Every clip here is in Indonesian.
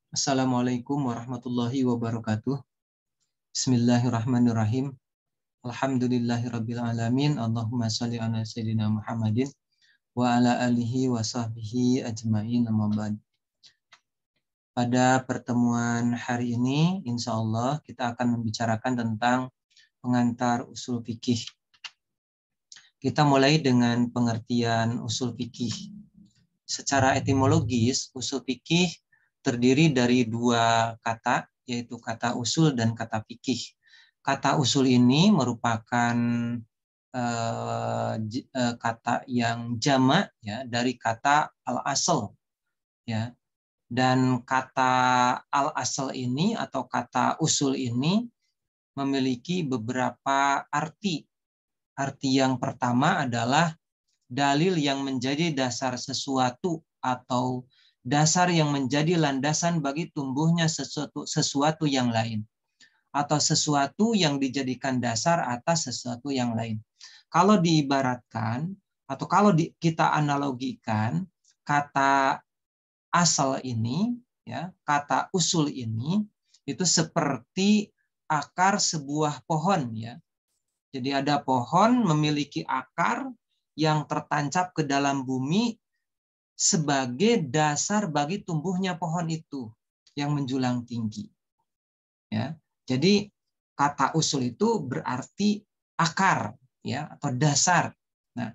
Assalamualaikum warahmatullahi wabarakatuh. Bismillahirrahmanirrahim. Alhamdulillahirabbil alamin. Allahumma shalli ala sayyidina Muhammadin wa ala alihi wa sahbihi ajmain. Amma ba'd. Pada pertemuan hari ini, insya Allah kita akan membicarakan tentang pengantar usul fikih. Kita mulai dengan pengertian usul fikih. Secara etimologis, usul fikih terdiri dari dua kata, yaitu kata usul dan kata fikih. Kata usul ini merupakan kata yang jamak ya dari kata al-asl ya. Dan kata al-asl ini atau kata usul ini memiliki beberapa arti. Arti yang pertama adalah dalil yang menjadi dasar sesuatu atau dasar yang menjadi landasan bagi tumbuhnya sesuatu yang lain, atau sesuatu yang dijadikan dasar atas sesuatu yang lain. Kalau diibaratkan atau kalau kita analogikan, kata asal ini ya, kata usul ini itu seperti akar sebuah pohon ya. Jadi ada pohon memiliki akar yang tertancap ke dalam bumi sebagai dasar bagi tumbuhnya pohon itu yang menjulang tinggi. Ya. Jadi kata usul itu berarti akar ya atau dasar. Nah,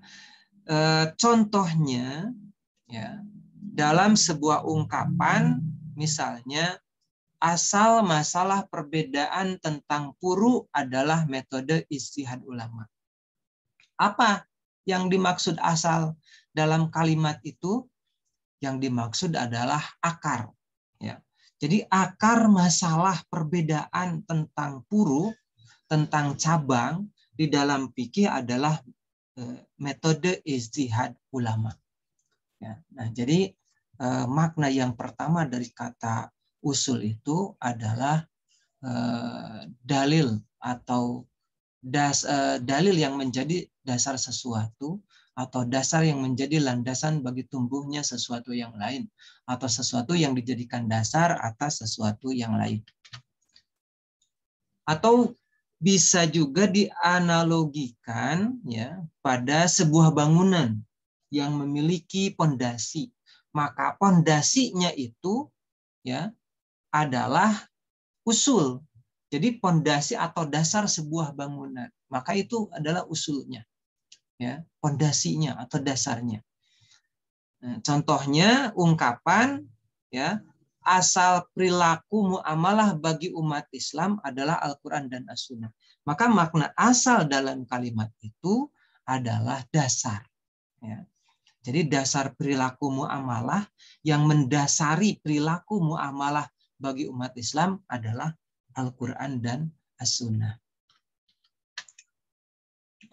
contohnya ya dalam sebuah ungkapan misalnya asal masalah perbedaan tentang puru adalah metode ijtihad ulama. Apa yang dimaksud asal dalam kalimat itu? Yang dimaksud adalah akar. Ya. Jadi akar masalah perbedaan tentang puru, tentang cabang di dalam fikih adalah metode ijtihad ulama. Ya. Nah, jadi makna yang pertama dari kata usul itu adalah dalil atau dalil yang menjadi dasar sesuatu atau dasar yang menjadi landasan bagi tumbuhnya sesuatu yang lain atau sesuatu yang dijadikan dasar atas sesuatu yang lain. Atau bisa juga dianalogikan ya pada sebuah bangunan yang memiliki pondasi. Maka pondasinya itu ya adalah usul. Jadi pondasi atau dasar sebuah bangunan, maka itu adalah usulnya. Ya, pondasinya atau dasarnya. Nah, contohnya ungkapan ya, asal perilaku muamalah bagi umat Islam adalah Al-Qur'an dan As-Sunnah. Maka makna asal dalam kalimat itu adalah dasar. Ya. Jadi dasar perilaku muamalah yang mendasari perilaku muamalah bagi umat Islam adalah Al-Qur'an dan As-Sunnah.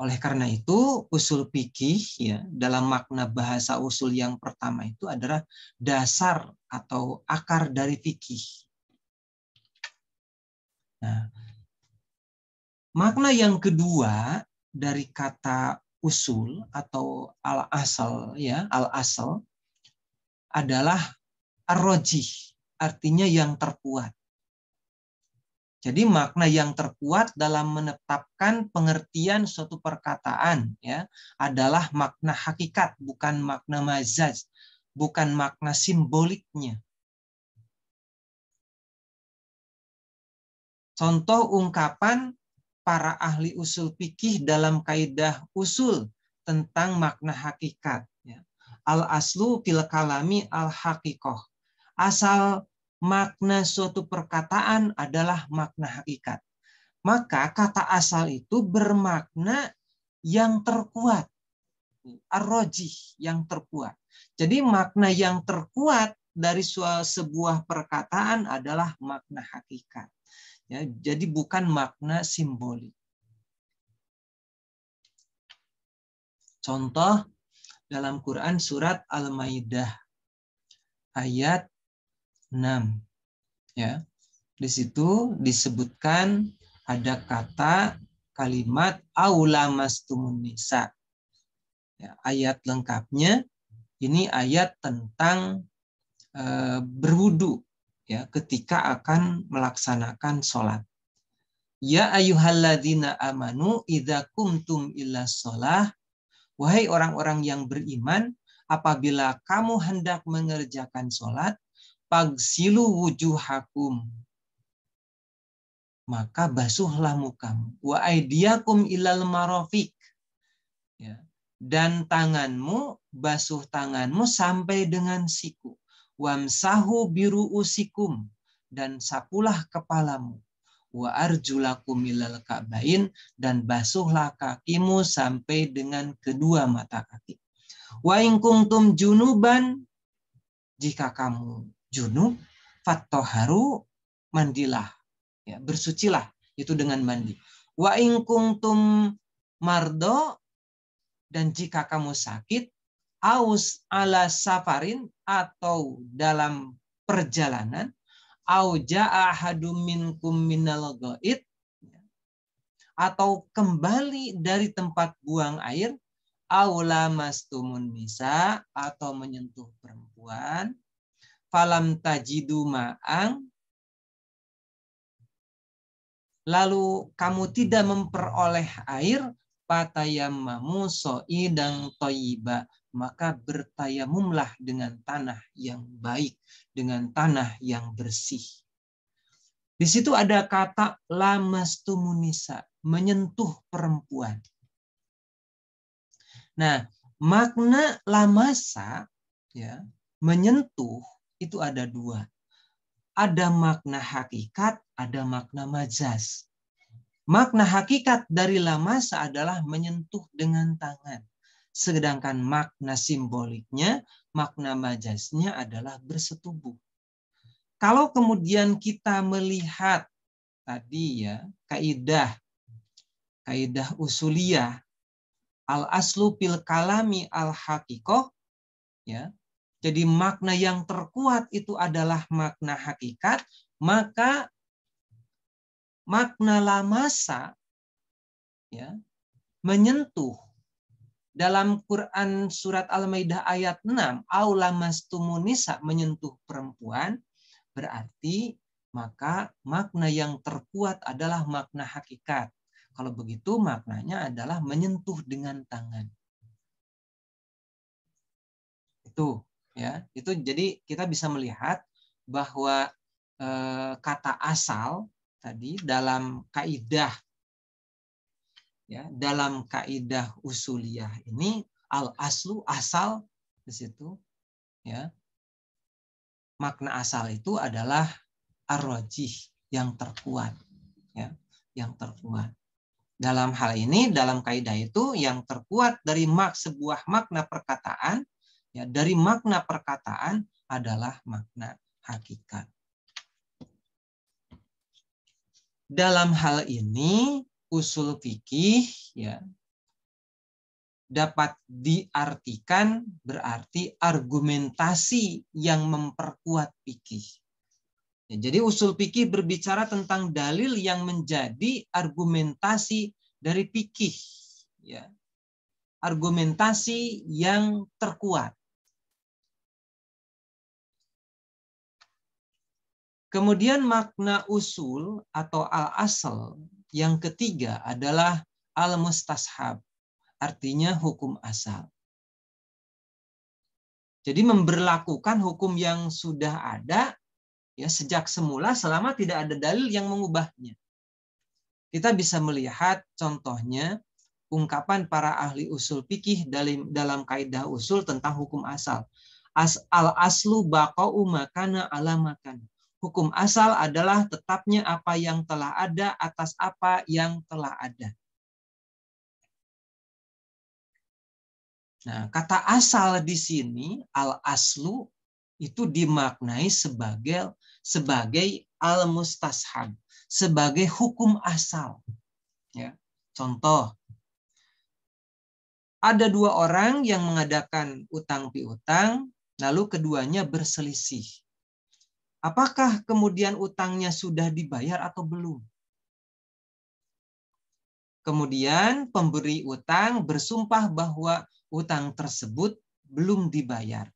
Oleh karena itu, usul fikih ya dalam makna bahasa usul yang pertama itu adalah dasar atau akar dari fikih. Nah, makna yang kedua dari kata usul atau al-asal ya, al-asal adalah ar-rajih, artinya yang terkuat. Jadi makna yang terkuat dalam menetapkan pengertian suatu perkataan ya adalah makna hakikat, bukan makna majaz, bukan makna simboliknya. Contoh ungkapan para ahli usul fikih dalam kaidah usul tentang makna hakikat. Ya. Al-aslu fil kalami al-haqiqah. Asal makna suatu perkataan adalah makna hakikat. Maka kata asal itu bermakna yang terkuat. Ar-rajih, yang terkuat. Jadi makna yang terkuat dari sebuah perkataan adalah makna hakikat. Ya, jadi bukan makna simbolik. Contoh dalam Quran surat Al-Maidah ayat 6. Ya. Di situ disebutkan ada kata kalimat aulamastumun nisa. Ya, ayat lengkapnya ini ayat tentang berwudu ya ketika akan melaksanakan sholat. Ya ayyuhalladzina amanu idza kumtum ila sholah. Wahai orang-orang yang beriman, apabila kamu hendak mengerjakan sholat, pagsilu wujuhakum, maka basuhlah mukamu. Wa aidiakum ilal marafiq, ya. Dan tanganmu, basuh tanganmu sampai dengan siku. Wamsahu biruusikum, dan sapulah kepalamu. Wa arjulakum ilal ka'bain, dan basuhlah kakimu sampai dengan kedua mata kaki. Wa in kuntum junuban, jika kamu junub, fattoharu, mandilah, ya, bersucilah, itu dengan mandi. Wa in kuntum mardo, dan jika kamu sakit, aus ala safarin, atau dalam perjalanan, au ja'a ahadum minkum minal ghaid, atau kembali dari tempat buang air, au lamastumun nisa, atau menyentuh perempuan, falam tajidu ma'ang, lalu kamu tidak memperoleh air, patayammamu so'idan thayyiba, maka bertayamumlah dengan tanah yang baik, dengan tanah yang bersih. Di situ ada kata lamastumunisa, menyentuh perempuan. Nah, makna lamasa, ya, menyentuh, itu ada dua. Ada makna hakikat, ada makna majaz. Makna hakikat dari lamasa adalah menyentuh dengan tangan. Sedangkan makna simboliknya, makna majaznya adalah bersetubuh. Kalau kemudian kita melihat tadi, ya, kaidah usuliyah, al aslu fil kalami al haqiqah, ya. Jadi makna yang terkuat itu adalah makna hakikat, maka makna lamasa, ya, menyentuh, dalam Quran surat Al-Maidah ayat 6, au lamastumunisa, menyentuh perempuan, berarti maka makna yang terkuat adalah makna hakikat. Kalau begitu maknanya adalah menyentuh dengan tangan. Itu, ya, itu jadi kita bisa melihat bahwa kata asal tadi dalam kaidah, ya, dalam kaidah usuliyah ini, al aslu, asal di situ, ya. Makna asal itu adalah ar-rajih, yang terkuat, ya, yang terkuat. Dalam hal ini, dalam kaidah itu, yang terkuat dari sebuah makna perkataan, ya, dari makna perkataan adalah makna hakikat. Dalam hal ini, usul fikih, ya, dapat diartikan berarti argumentasi yang memperkuat fikih. Ya, jadi usul fikih berbicara tentang dalil yang menjadi argumentasi dari fikih, ya. Argumentasi yang terkuat. Kemudian makna usul atau al-asal yang ketiga adalah al-mustashab, artinya hukum asal. Jadi memberlakukan hukum yang sudah ada, ya, sejak semula selama tidak ada dalil yang mengubahnya. Kita bisa melihat contohnya ungkapan para ahli usul fikih dalam kaidah usul tentang hukum asal. Al-aslu baqa'u makana ala makana. Hukum asal adalah tetapnya apa yang telah ada atas apa yang telah ada. Nah, kata asal di sini, al-aslu, itu dimaknai sebagai al-mustashab, sebagai hukum asal. Ya. Contoh, ada dua orang yang mengadakan utang piutang, lalu keduanya berselisih. Apakah kemudian utangnya sudah dibayar atau belum? Kemudian pemberi utang bersumpah bahwa utang tersebut belum dibayar.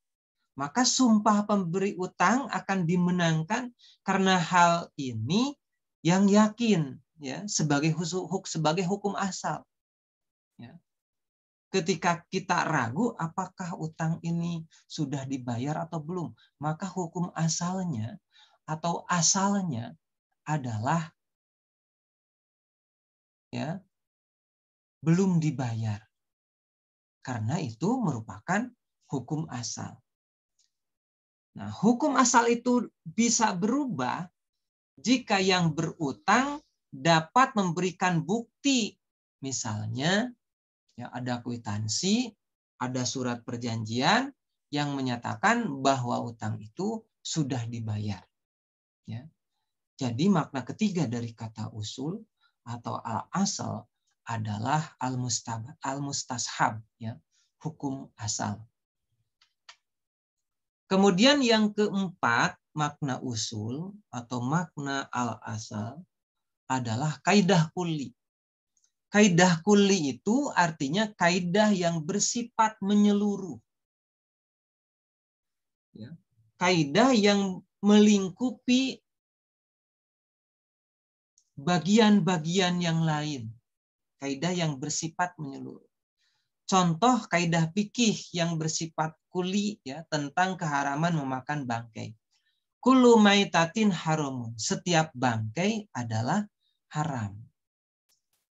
maka sumpah pemberi utang akan dimenangkan karena hal ini yang yakin, ya, sebagai hukum asal. Ya. Ketika kita ragu apakah utang ini sudah dibayar atau belum, maka hukum asalnya atau asalnya adalah, ya, belum dibayar. Karena itu merupakan hukum asal. Nah, hukum asal itu bisa berubah jika yang berutang dapat memberikan bukti. Misalnya, ya, ada kwitansi, ada surat perjanjian yang menyatakan bahwa utang itu sudah dibayar. Ya. Jadi makna ketiga dari kata usul atau al-asal adalah al-mustashab, ya, hukum asal. Kemudian yang keempat, makna usul atau makna al-asal adalah kaidah kulli. Kaidah kulli itu artinya kaidah yang bersifat menyeluruh. Ya. Kaidah yang melingkupi bagian-bagian yang lain. Kaidah yang bersifat menyeluruh. Contoh kaidah fikih yang bersifat kulli, ya, tentang keharaman memakan bangkai. Kullu maitatin haramun. Setiap bangkai adalah haram.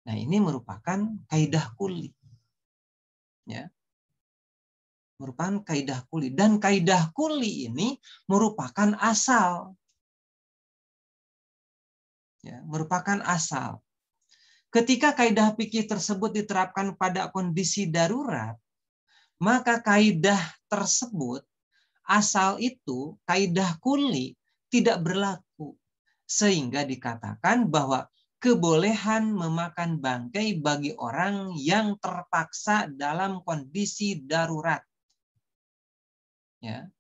Nah, ini merupakan kaidah kulli. Ya. Merupakan kaidah kulli. Dan kaidah kulli ini merupakan asal. Ya, merupakan asal. Ketika kaidah fikih tersebut diterapkan pada kondisi darurat, maka kaidah tersebut, asal itu, kaidah kulli, tidak berlaku. Sehingga dikatakan bahwa kebolehan memakan bangkai bagi orang yang terpaksa dalam kondisi darurat. Ya.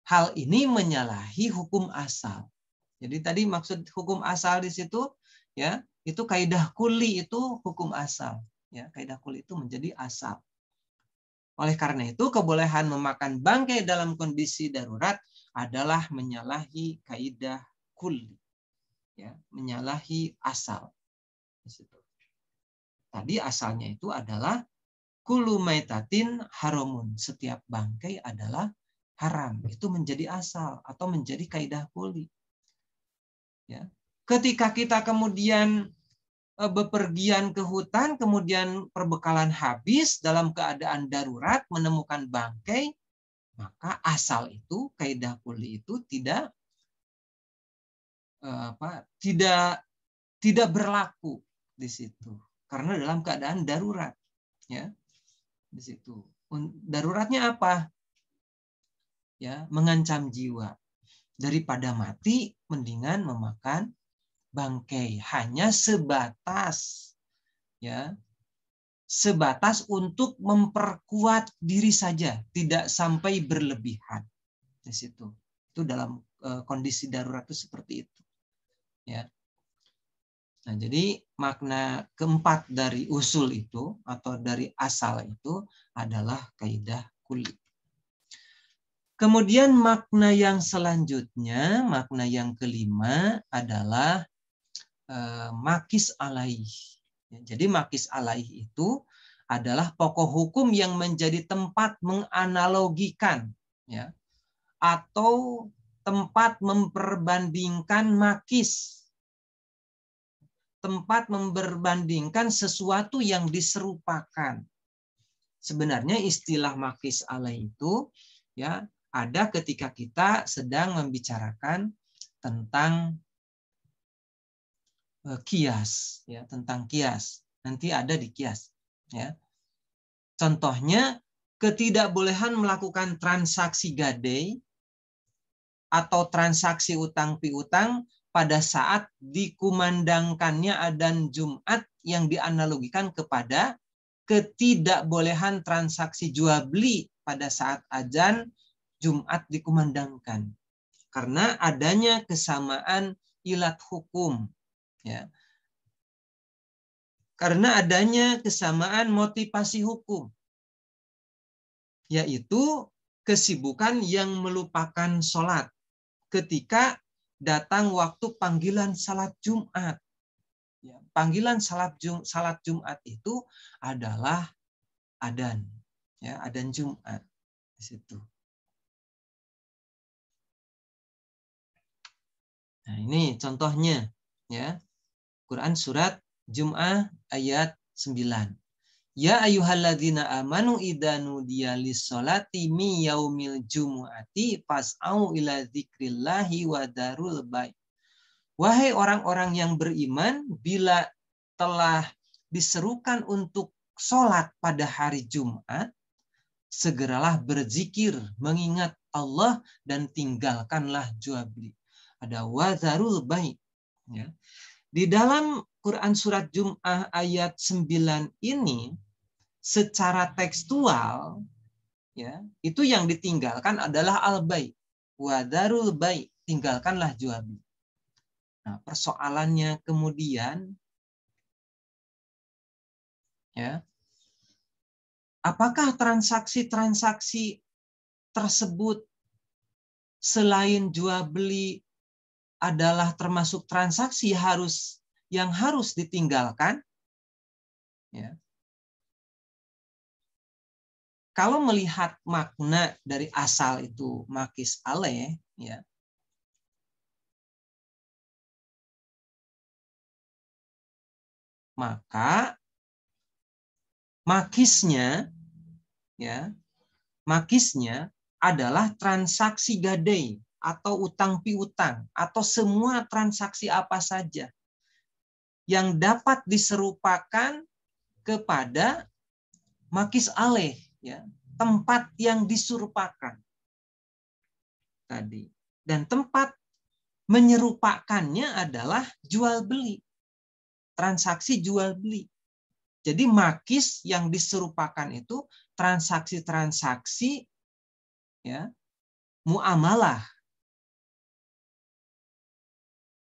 Hal ini menyalahi hukum asal. Jadi tadi maksud hukum asal di situ, ya, itu kaidah kulli itu hukum asal. Ya, kaidah kulli itu menjadi asal. Oleh karena itu, kebolehan memakan bangkai dalam kondisi darurat adalah menyalahi kaidah kulli. Ya, menyalahi asal. Tadi asalnya itu adalah kullu maitatin haramun. Setiap bangkai adalah haram. Itu menjadi asal atau menjadi kaidah kulli. Ya. Ketika kita kemudian bepergian ke hutan, kemudian perbekalan habis dalam keadaan darurat, menemukan bangkai, maka asal itu, kaidah kulli itu tidak tidak berlaku di situ, karena dalam keadaan darurat, ya, di situ. Daruratnya apa? Ya, mengancam jiwa. Daripada mati, mendingan memakan bangkai. Hanya sebatas, ya, sebatas untuk memperkuat diri saja, tidak sampai berlebihan. Di situ. Itu dalam kondisi darurat itu seperti itu. Ya. Nah, jadi makna keempat dari usul itu atau dari asal itu adalah kaidah kulli. Kemudian makna yang selanjutnya, makna yang kelima adalah makis alaih. Jadi makis alaih itu adalah pokok hukum yang menjadi tempat menganalogikan, ya, atau tempat memperbandingkan makis, tempat memperbandingkan sesuatu yang diserupakan. Sebenarnya istilah makis alaih itu, ya, ada ketika kita sedang membicarakan tentang kias, ya, tentang kias. Nanti ada di kias, ya. Contohnya, ketidakbolehan melakukan transaksi gadai atau transaksi utang piutang pada saat dikumandangkannya adzan Jumat yang dianalogikan kepada ketidakbolehan transaksi jual beli pada saat adzan Jumat dikumandangkan. Karena adanya kesamaan ilat hukum, ya. Karena adanya kesamaan motivasi hukum, yaitu kesibukan yang melupakan sholat ketika datang waktu panggilan salat Jumat. Ya, panggilan salat Jumat itu adalah adzan, ya, adzan Jumat di situ. Nah, ini contohnya, ya. Quran surat Jum'ah ayat 9. Ya ayyuhalladzina amanu idza nudiya lis-sholati mi yaumil jumu'ati fas'au ila dzikrillahi wa darul bai'. Wahai orang-orang yang beriman, bila telah diserukan untuk sholat pada hari Jumat, segeralah berzikir, mengingat Allah, dan tinggalkanlah jual beli. Ada wazarul bai'. Ya. Di dalam Quran surat Jum'ah ayat 9 ini, secara tekstual, ya, itu yang ditinggalkan adalah al-bai'. Wazarul bai', tinggalkanlah jual beli. Nah, persoalannya kemudian, ya, apakah transaksi-transaksi tersebut selain jual beli adalah termasuk transaksi yang harus ditinggalkan? Ya. Kalau melihat makna dari asal itu makis aleh, ya, maka makisnya, ya, makisnya adalah transaksi gadai atau utang piutang atau semua transaksi apa saja yang dapat diserupakan kepada makis aleh, ya, tempat yang diserupakan tadi. Dan tempat menyerupakannya adalah jual beli, transaksi jual beli. Jadi makis yang diserupakan itu transaksi-transaksi, ya, muamalah.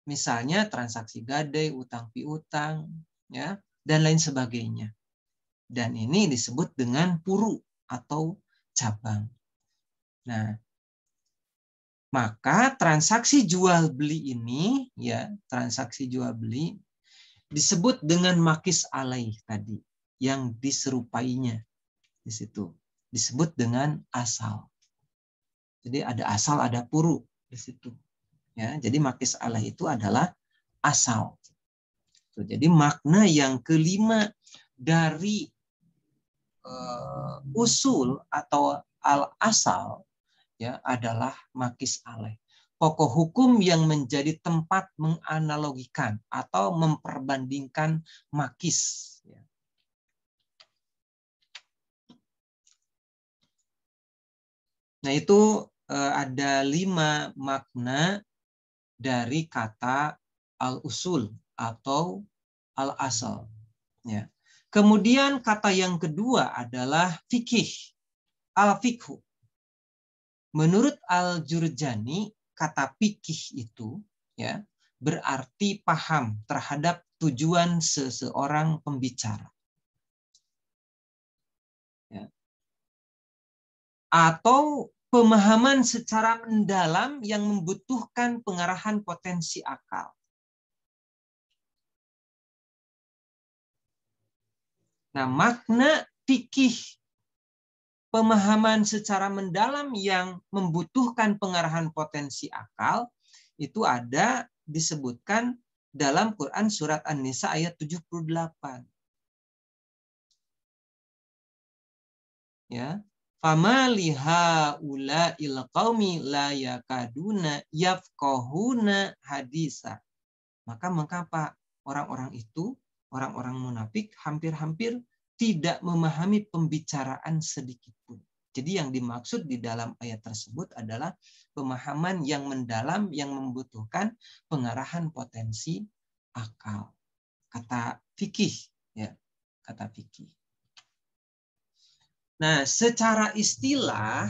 Misalnya transaksi gadai, utang piutang, ya, dan lain sebagainya. Dan ini disebut dengan puru atau cabang. Nah, maka transaksi jual beli ini, ya, transaksi jual beli disebut dengan makis alaih tadi, yang diserupainya di situ disebut dengan asal. Jadi ada asal, ada puru di situ. Ya, jadi makis alaih itu adalah asal. Jadi makna yang kelima dari usul atau al-asal, ya, adalah makis alaih. Pokok hukum yang menjadi tempat menganalogikan atau memperbandingkan makis. Nah, itu ada 5 makna dari kata al-usul atau al-asal. Ya. Kemudian kata yang kedua adalah fikih, al-fikhu. Menurut Al-Jurjani, kata fikih itu, ya, berarti paham terhadap tujuan seseorang pembicara. Ya. Atau pemahaman secara mendalam yang membutuhkan pengarahan potensi akal. Nah, makna fikih, pemahaman secara mendalam yang membutuhkan pengarahan potensi akal, itu ada disebutkan dalam Quran surat An-Nisa ayat 78. Ya. Fama liha ula il qaumi la yakaduna yafqahuna hadisa. Maka mengapa orang-orang itu, orang-orang munafik, hampir-hampir tidak memahami pembicaraan sedikit pun. Jadi yang dimaksud di dalam ayat tersebut adalah pemahaman yang mendalam yang membutuhkan pengarahan potensi akal. Kata fikih, ya, kata fikih. Nah, secara istilah,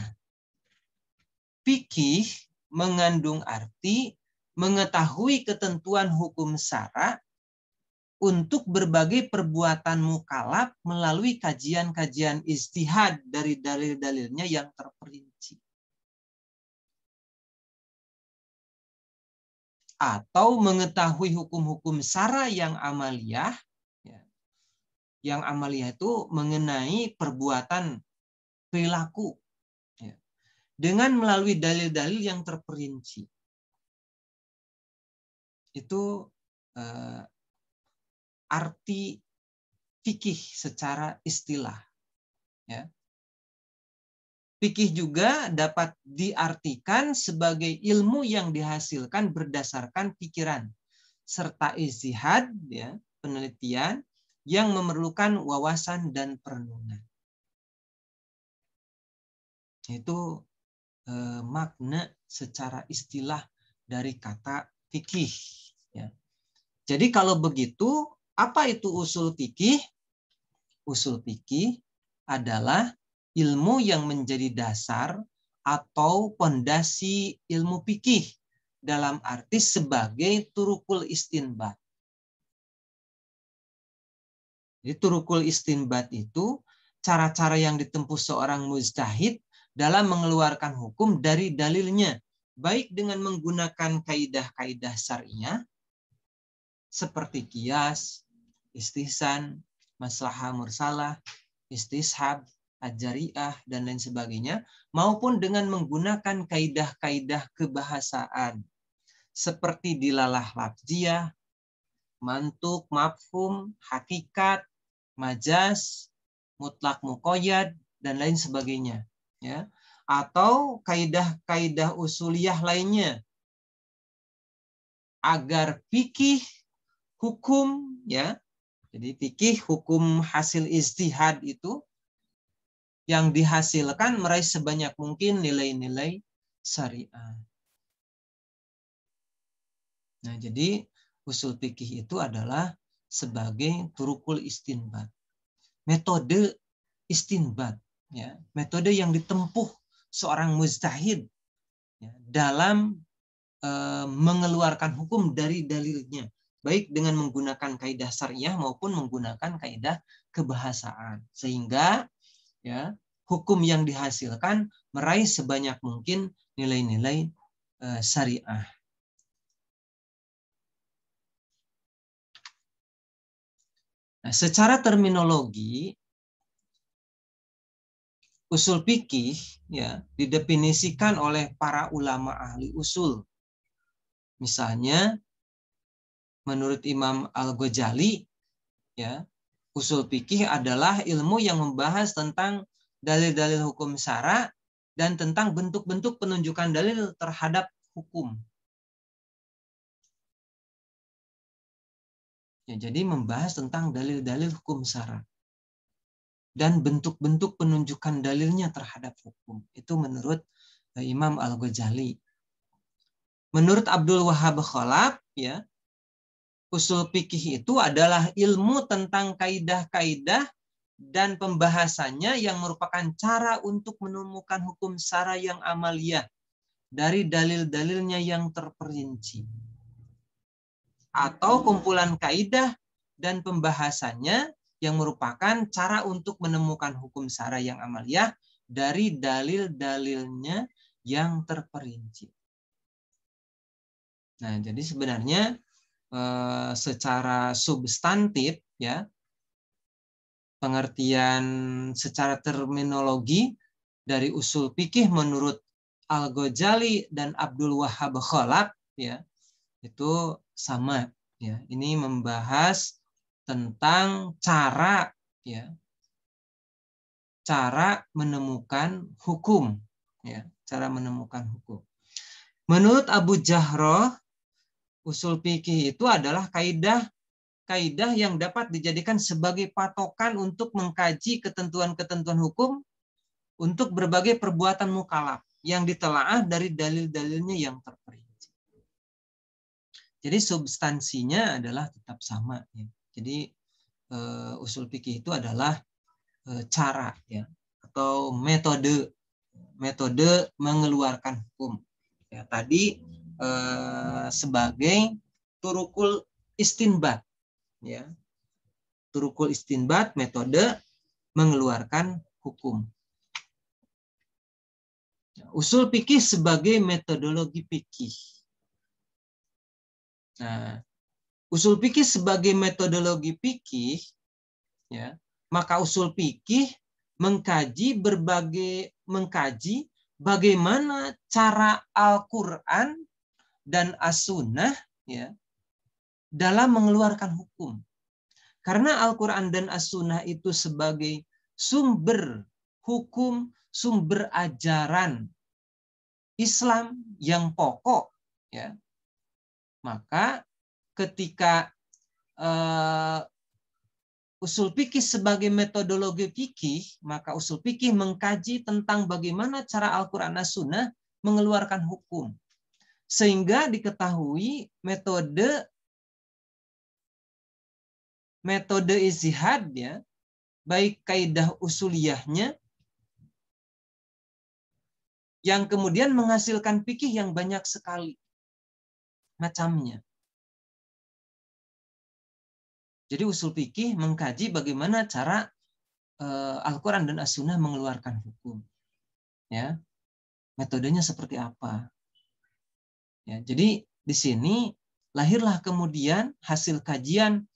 fikih mengandung arti mengetahui ketentuan hukum syara untuk berbagai perbuatan mukallaf melalui kajian-kajian ijtihad dari dalil-dalilnya yang terperinci. atau mengetahui hukum-hukum syara yang amaliyah. Yang amaliyah itu mengenai perbuatan perilaku dengan melalui dalil-dalil yang terperinci. Itu arti fikih secara istilah. Ya. Fikih juga dapat diartikan sebagai ilmu yang dihasilkan berdasarkan pikiran serta ijtihad, ya, penelitian yang memerlukan wawasan dan perenungan. Itu makna secara istilah dari kata fikih. Ya. Jadi kalau begitu, apa itu usul fikih? Usul fikih adalah ilmu yang menjadi dasar atau pondasi ilmu fikih dalam arti sebagai turukul istinbat. Jadi turukul istinbat itu cara-cara yang ditempuh seorang mujtahid dalam mengeluarkan hukum dari dalilnya, baik dengan menggunakan kaidah-kaidah syariah seperti qiyas, istihsan, maslahah mursalah, istishab, ajariah, dan lain sebagainya, maupun dengan menggunakan kaidah-kaidah kebahasaan seperti dilalah lafziyah, mantuk, mafhum, hakikat, majaz, mutlak muqayyad, dan lain sebagainya. Ya. Atau kaidah-kaidah usuliyah lainnya. Agar fikih hukum, ya, jadi fikih hukum hasil ijtihad itu yang dihasilkan meraih sebanyak mungkin nilai-nilai syariah. Nah, jadi usul fikih itu adalah sebagai turukul istinbat. Metode istinbat, ya, metode yang ditempuh seorang mujtahid, ya, dalam mengeluarkan hukum dari dalilnya, baik dengan menggunakan kaidah syariah maupun menggunakan kaidah kebahasaan, sehingga, ya, hukum yang dihasilkan meraih sebanyak mungkin nilai-nilai syariah. Nah, secara terminologi, usul fikih, ya, didefinisikan oleh para ulama ahli usul. Misalnya, menurut Imam Al-Ghazali, ya, usul fikih adalah ilmu yang membahas tentang dalil-dalil hukum syara dan tentang bentuk-bentuk penunjukan dalil terhadap hukum. Ya, jadi membahas tentang dalil-dalil hukum syara dan bentuk-bentuk penunjukan dalilnya terhadap hukum. Itu menurut Imam Al-Ghazali. Menurut Abdul Wahhab Khalaf, ya, usul fikih itu adalah ilmu tentang kaidah-kaidah dan pembahasannya yang merupakan cara untuk menemukan hukum syara yang amaliyah dari dalil-dalilnya yang terperinci. Atau kumpulan kaidah dan pembahasannya yang merupakan cara untuk menemukan hukum syara yang amaliyah dari dalil-dalilnya yang terperinci. Nah, jadi sebenarnya secara substantif, ya, pengertian secara terminologi dari usul fikih menurut Al-Ghazali dan Abdul Wahhab Khalaf, ya, itu sama, ya. Ini membahas tentang cara, ya, cara menemukan hukum, ya, cara menemukan hukum. Menurut Abu Jahroh, usul fikih itu adalah kaidah yang dapat dijadikan sebagai patokan untuk mengkaji ketentuan-ketentuan hukum untuk berbagai perbuatan mukallaf yang ditelaah dari dalil-dalilnya yang terperinci. Jadi substansinya adalah tetap sama, ya. Jadi usul fikih itu adalah cara, ya, atau metode mengeluarkan hukum. Ya, tadi sebagai turukul istinbat, ya, turukul istinbat, metode mengeluarkan hukum. Usul fikih sebagai metodologi fikih. Nah, usul fikih sebagai metodologi fikih, ya, maka usul fikih mengkaji bagaimana cara Al-Quran dan As-Sunnah, ya, dalam mengeluarkan hukum. Karena Al-Quran dan As-Sunnah itu sebagai sumber hukum, sumber ajaran Islam yang pokok, ya, maka ketika usul fikih sebagai metodologi fikih, maka usul fikih mengkaji tentang bagaimana cara Al-Quran dan Sunnah mengeluarkan hukum. Sehingga diketahui metode ijtihadnya, baik kaidah usuliyahnya, yang kemudian menghasilkan fikih yang banyak sekali macamnya. Jadi usul fikih mengkaji bagaimana cara Al-Quran dan As-Sunnah mengeluarkan hukum. Ya, metodenya seperti apa? Ya, jadi di sini lahirlah kemudian hasil kajian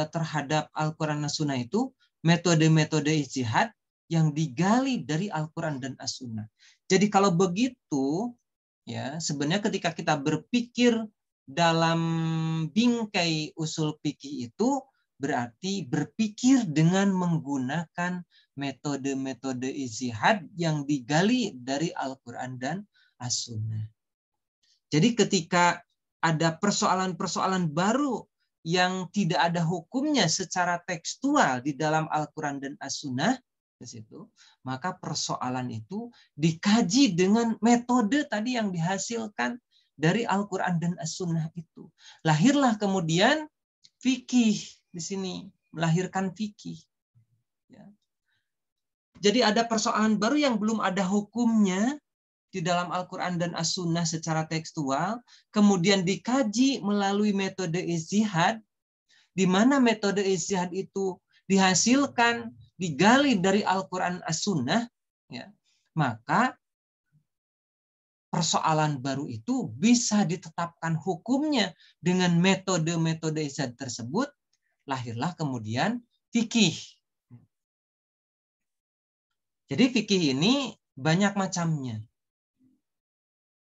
terhadap Al-Quran dan As-Sunnah itu metode-metode ijtihad yang digali dari Al-Quran dan As-Sunnah. Jadi kalau begitu, ya sebenarnya ketika kita berpikir dalam bingkai usul fikih itu berarti berpikir dengan menggunakan metode-metode ijtihad yang digali dari Al-Quran dan As-Sunnah. Jadi ketika ada persoalan-persoalan baru yang tidak ada hukumnya secara tekstual di dalam Al-Quran dan As-Sunnah, di situ, maka persoalan itu dikaji dengan metode tadi yang dihasilkan dari Al-Quran dan As-Sunnah itu. Lahirlah kemudian fikih di sini, melahirkan fikih. Ya. Jadi ada persoalan baru yang belum ada hukumnya di dalam Al-Quran dan As-Sunnah secara tekstual, kemudian dikaji melalui metode ijtihad, di mana metode ijtihad itu dihasilkan, digali dari Al-Quran As-Sunnah, ya, maka persoalan baru itu bisa ditetapkan hukumnya dengan metode-metode ijtihad tersebut, lahirlah kemudian fikih. Jadi fikih ini banyak macamnya.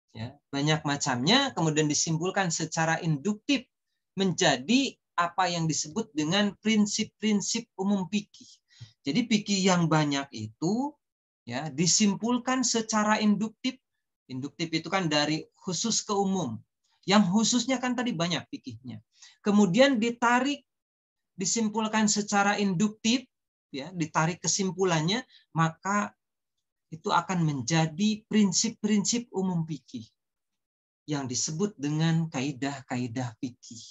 Ya, banyak macamnya, kemudian disimpulkan secara induktif menjadi apa yang disebut dengan prinsip-prinsip umum fikih. Jadi fikih yang banyak itu ya disimpulkan secara induktif. Induktif itu kan dari khusus ke umum. Yang khususnya kan tadi banyak fikihnya. Kemudian disimpulkan secara induktif, ya, ditarik kesimpulannya, maka itu akan menjadi prinsip-prinsip umum fikih yang disebut dengan kaidah-kaidah fikih.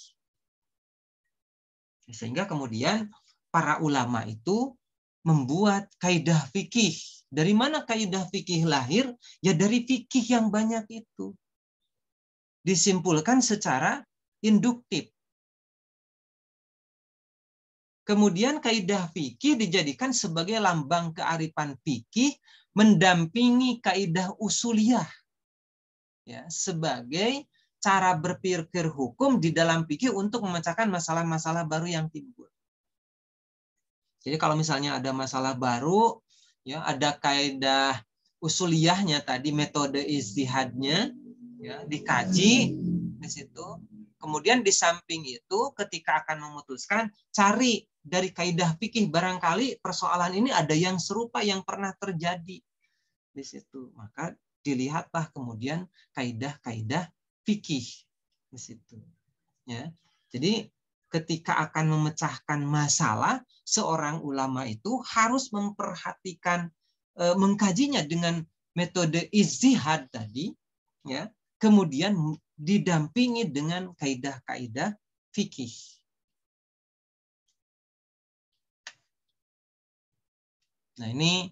Sehingga kemudian para ulama itu membuat kaidah fikih. Dari mana kaidah fikih lahir? Ya dari fikih yang banyak itu. Disimpulkan secara induktif. Kemudian kaidah fikih dijadikan sebagai lambang kearifan fikih mendampingi kaidah usuliyah. Ya, sebagai cara berpikir hukum di dalam fikih untuk memecahkan masalah-masalah baru yang timbul. Jadi kalau misalnya ada masalah baru, ya ada kaidah usuliyahnya tadi, metode ijtihadnya, ya dikaji di situ. Kemudian di samping itu, ketika akan memutuskan, cari dari kaidah fikih, barangkali persoalan ini ada yang serupa yang pernah terjadi di situ. Maka dilihatlah kemudian kaidah-kaidah fikih di situ. Ya, jadi ketika akan memecahkan masalah, seorang ulama itu harus memperhatikan, mengkajinya dengan metode ijtihad tadi, ya, kemudian didampingi dengan kaidah-kaidah fikih. Nah, ini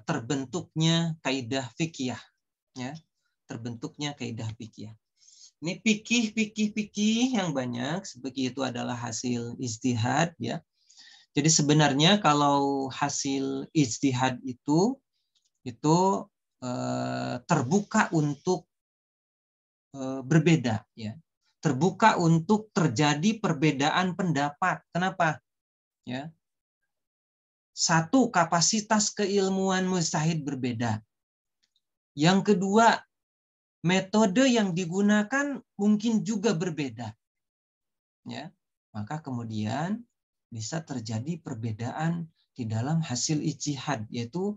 terbentuknya kaidah fikih, ya, terbentuknya kaidah fikih. Ini fikih yang banyak, seperti itu adalah hasil ijtihad, ya. Jadi sebenarnya kalau hasil ijtihad itu terbuka untuk berbeda, ya. terbuka untuk terjadi perbedaan pendapat. Kenapa? Ya. Satu, kapasitas keilmuan mujtahid berbeda. Yang kedua, metode yang digunakan mungkin juga berbeda. Ya. Maka kemudian bisa terjadi perbedaan di dalam hasil ijtihad, yaitu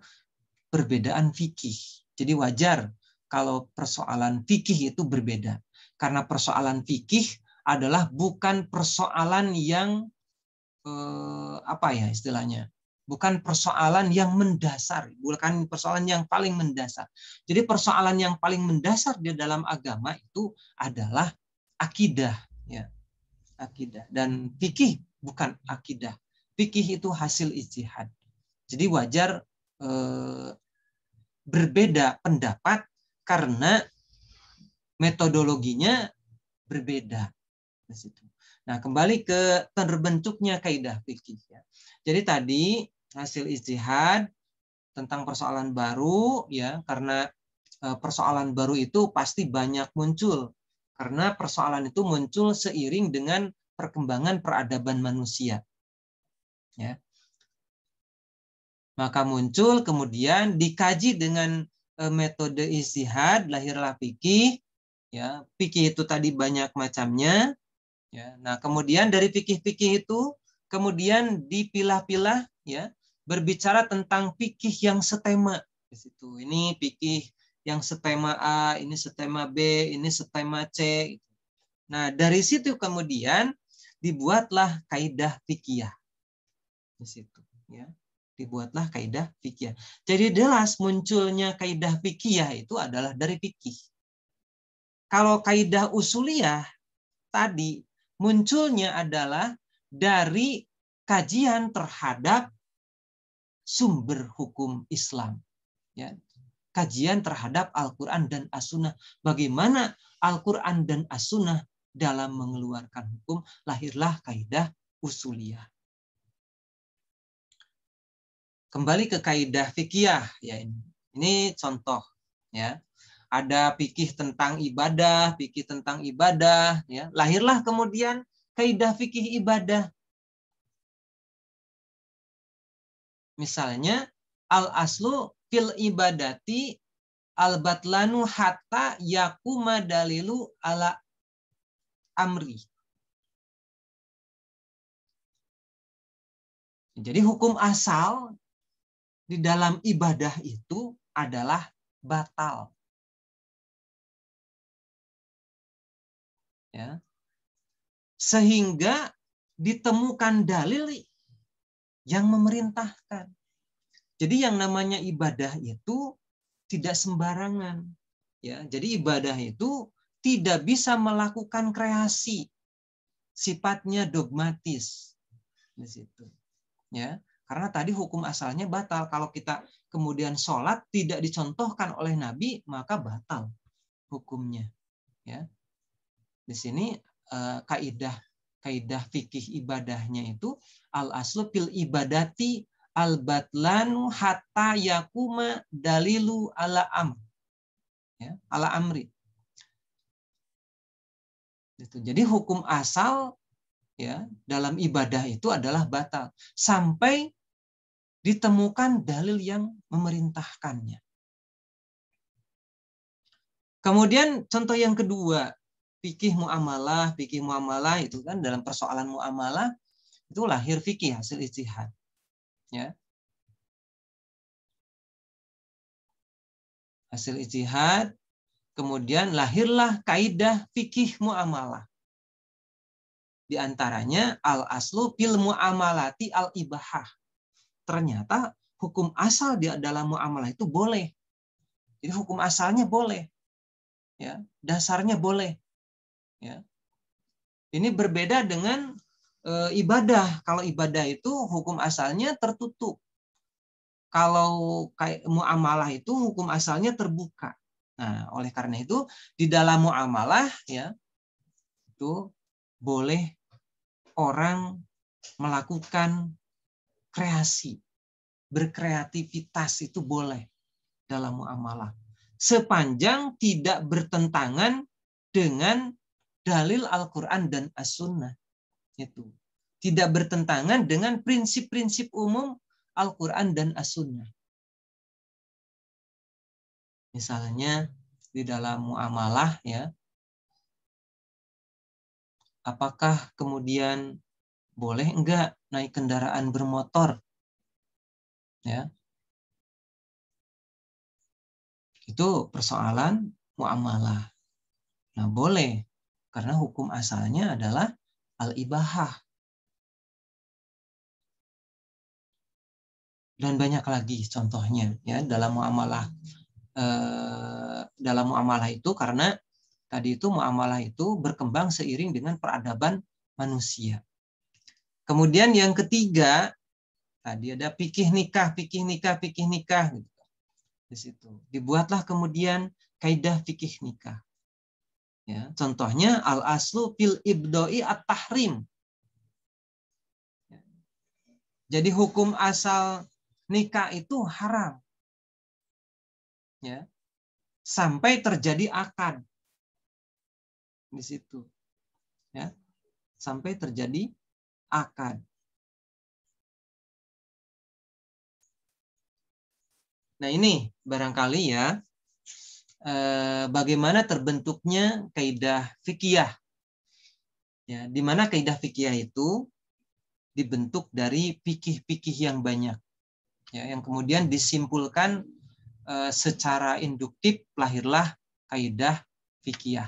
perbedaan fikih. Jadi wajar kalau persoalan fikih itu berbeda. Karena persoalan fikih adalah bukan persoalan yang apa ya istilahnya? Bukan persoalan yang mendasar, bukan persoalan yang paling mendasar. Jadi persoalan yang paling mendasar di dalam agama itu adalah akidah, ya. Akidah, dan fikih bukan akidah. Fikih itu hasil ijtihad. Jadi wajar berbeda pendapat karena metodologinya berbeda. Nah, kembali ke terbentuknya kaidah fikih. Jadi tadi hasil ijtihad tentang persoalan baru, ya, karena persoalan baru itu pasti banyak muncul karena persoalan itu muncul seiring dengan perkembangan peradaban manusia. Ya. Maka muncul kemudian dikaji dengan metode ijtihad, lahirlah fikih. Ya, fikih itu tadi banyak macamnya. Ya, nah kemudian dari fikih-fikih itu kemudian dipilah-pilah, ya, berbicara tentang fikih yang setema di situ. Ini fikih yang setema A, ini setema B, ini setema C. Nah dari situ kemudian dibuatlah kaidah fikih di situ. Ya, dibuatlah kaidah fikih. Jadi jelas munculnya kaidah fikih itu adalah dari fikih. Kalau kaidah usuliyah tadi munculnya adalah dari kajian terhadap sumber hukum Islam. Ya. Kajian terhadap Al-Quran dan As-Sunnah. Bagaimana Al-Quran dan As-Sunnah dalam mengeluarkan hukum, lahirlah kaidah usuliyah. Kembali ke kaidah fikih, ya, ini contoh, ya. Ada fikih tentang ibadah, ya. Lahirlah kemudian kaidah fikih ibadah. Misalnya al-aslu fil ibadati al-batlanu hatta yakuma dalilu ala amri. Jadi hukum asal di dalam ibadah itu adalah batal. Ya. Sehingga ditemukan dalil yang memerintahkan. Jadi yang namanya ibadah itu tidak sembarangan. Ya, jadi ibadah itu tidak bisa melakukan kreasi. Sifatnya dogmatis di situ. Ya, karena tadi hukum asalnya batal. Kalau kita kemudian sholat tidak dicontohkan oleh Nabi, maka batal hukumnya. Ya, di sini kaidah fikih ibadahnya itu al aslu fil ibadati al batlanu hatta yakuma dalilu ala amr. Ya, ala amri. Jadi hukum asal, ya, dalam ibadah itu adalah batal sampai ditemukan dalil yang memerintahkannya. Kemudian contoh yang kedua, fikih muamalah itu kan dalam persoalan muamalah itu lahir fikih hasil ijtihad. Ya. Hasil ijtihad, kemudian lahirlah kaidah fikih muamalah. Di antaranya al-aslu fil muamalati al-ibahah. Ternyata hukum asal di dalam muamalah itu boleh. Jadi hukum asalnya boleh. Ya, dasarnya boleh. Ya. Ini berbeda dengan ibadah. Kalau ibadah itu hukum asalnya tertutup. Kalau kayak muamalah itu hukum asalnya terbuka. Nah, oleh karena itu di dalam muamalah, ya, itu boleh orang melakukan kreasi, berkreativitas itu boleh dalam muamalah. Sepanjang tidak bertentangan dengan dalil Al-Quran dan As-Sunnah. Itu tidak bertentangan dengan prinsip-prinsip umum Al-Quran dan As-Sunnah. Misalnya di dalam muamalah, ya, apakah kemudian boleh enggak naik kendaraan bermotor, ya, itu persoalan muamalah. Nah, boleh, karena hukum asalnya adalah al-ibahah. Dan banyak lagi contohnya, ya, dalam muamalah itu, karena tadi itu muamalah itu berkembang seiring dengan peradaban manusia. Kemudian yang ketiga, tadi ada fikih nikah gitu. Di situ dibuatlah kemudian kaidah fikih nikah. Ya, contohnya al-aslu fil ibdoi at-tahrim. Jadi hukum asal nikah itu haram. Ya. Sampai terjadi akad. Di situ. Ya. Sampai terjadi akad. Nah, ini barangkali, ya, bagaimana terbentuknya kaidah fikih. Ya, di mana kaidah fikih itu dibentuk dari fikih-fikih yang banyak, ya, yang kemudian disimpulkan secara induktif, lahirlah kaidah fikih.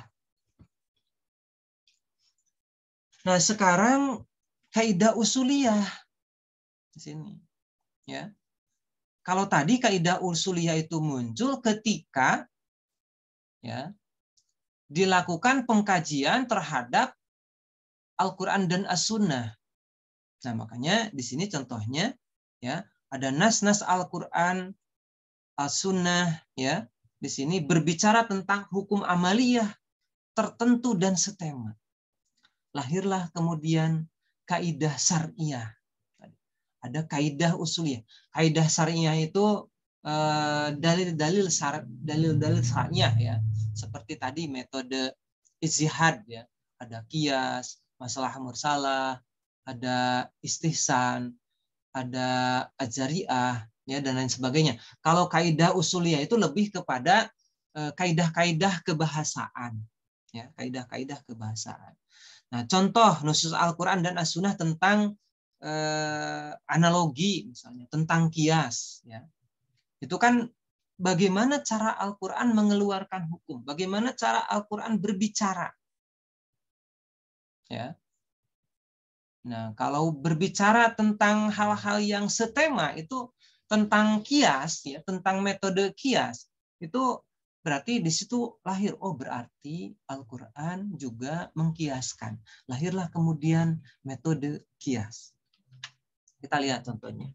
Nah, sekarang kaidah usuliyah di sini, ya. Kalau tadi kaidah usuliyah itu muncul ketika, ya, dilakukan pengkajian terhadap Al-Quran dan As-Sunnah. Nah, makanya di sini contohnya, ya, ada nas-nas Al-Quran, As-Sunnah, ya, di sini berbicara tentang hukum amaliyah tertentu dan setema. Lahirlah kemudian kaidah syariah. Ada kaidah usuliyah. Kaidah syariah itu dalil-dalil syariah, ya. Seperti tadi metode ijtihad, ya. Ada qiyas, masalah mursalah, ada istihsan, ada ajariah, ya, dan lain sebagainya. Kalau kaidah usuliyah itu lebih kepada kaidah-kaidah kebahasaan, ya, kaidah-kaidah kebahasaan. Nah, contoh nusus Al-Quran dan As-Sunnah tentang analogi, misalnya tentang kias, ya, itu kan bagaimana cara Al-Quran mengeluarkan hukum, bagaimana cara Al-Quran berbicara, ya. Nah, kalau berbicara tentang hal-hal yang setema itu tentang kias, ya, tentang metode kias, itu berarti di situ lahir, oh berarti Al-Quran juga mengkiaskan. Lahirlah kemudian metode kias. Kita lihat contohnya.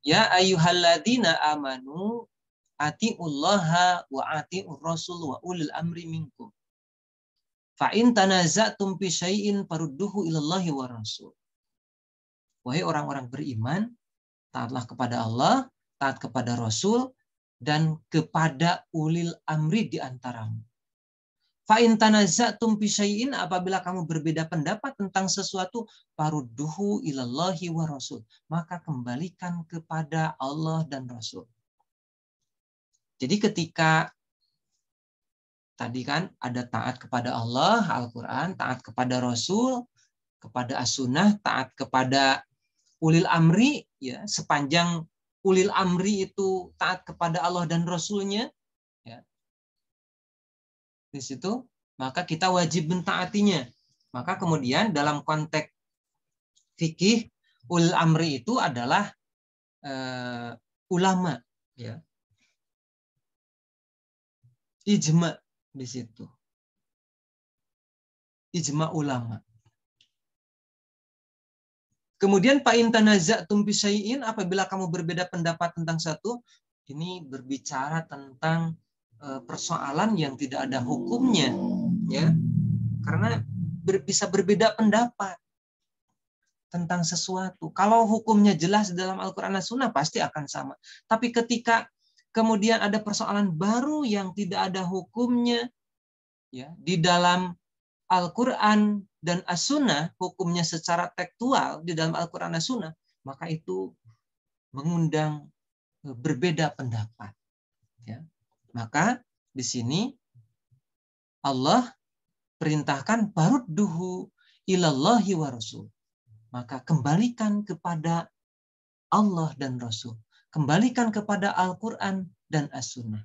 Ya ayyuhalladzina amanu atiullaha wa atiur rasul wa ulil amri minkum. Fa in tanaza'tum fi syai'in farudduhu ilallahi wa rasul. Wahai orang-orang beriman, taatlah kepada Allah, taat kepada Rasul, dan kepada ulil amri di antaramu. Fa in tanaza'tum fi syai'in, apabila kamu berbeda pendapat tentang sesuatu, farudduhu ilallahi wa rasul, maka kembalikan kepada Allah dan Rasul. Jadi ketika tadi kan ada taat kepada Allah, Al-Quran, taat kepada Rasul, kepada As-Sunnah, taat kepada ulil amri, ya, sepanjang ulil amri itu taat kepada Allah dan Rasulnya, ya, di situ maka kita wajib mentaatinya. Maka kemudian dalam konteks fikih, ulil amri itu adalah ulama, ya. Ijma di situ. Ijma ulama. Kemudian fa in tanaza'tum fi syai'in, apabila kamu berbeda pendapat tentang satu, ini berbicara tentang persoalan yang tidak ada hukumnya, ya. Karena bisa berbeda pendapat tentang sesuatu. Kalau hukumnya jelas dalam Al-Qur'an dan Sunnah pasti akan sama. Tapi ketika kemudian ada persoalan baru yang tidak ada hukumnya, ya, di dalam Al-Quran dan As-Sunnah, hukumnya secara tekstual di dalam Al-Quran dan As-Sunnah, maka itu mengundang berbeda pendapat. Ya. Maka di sini Allah perintahkan farudduhu ilallahi wa rasul. Maka kembalikan kepada Allah dan Rasul. Kembalikan kepada Al-Quran dan As-Sunnah.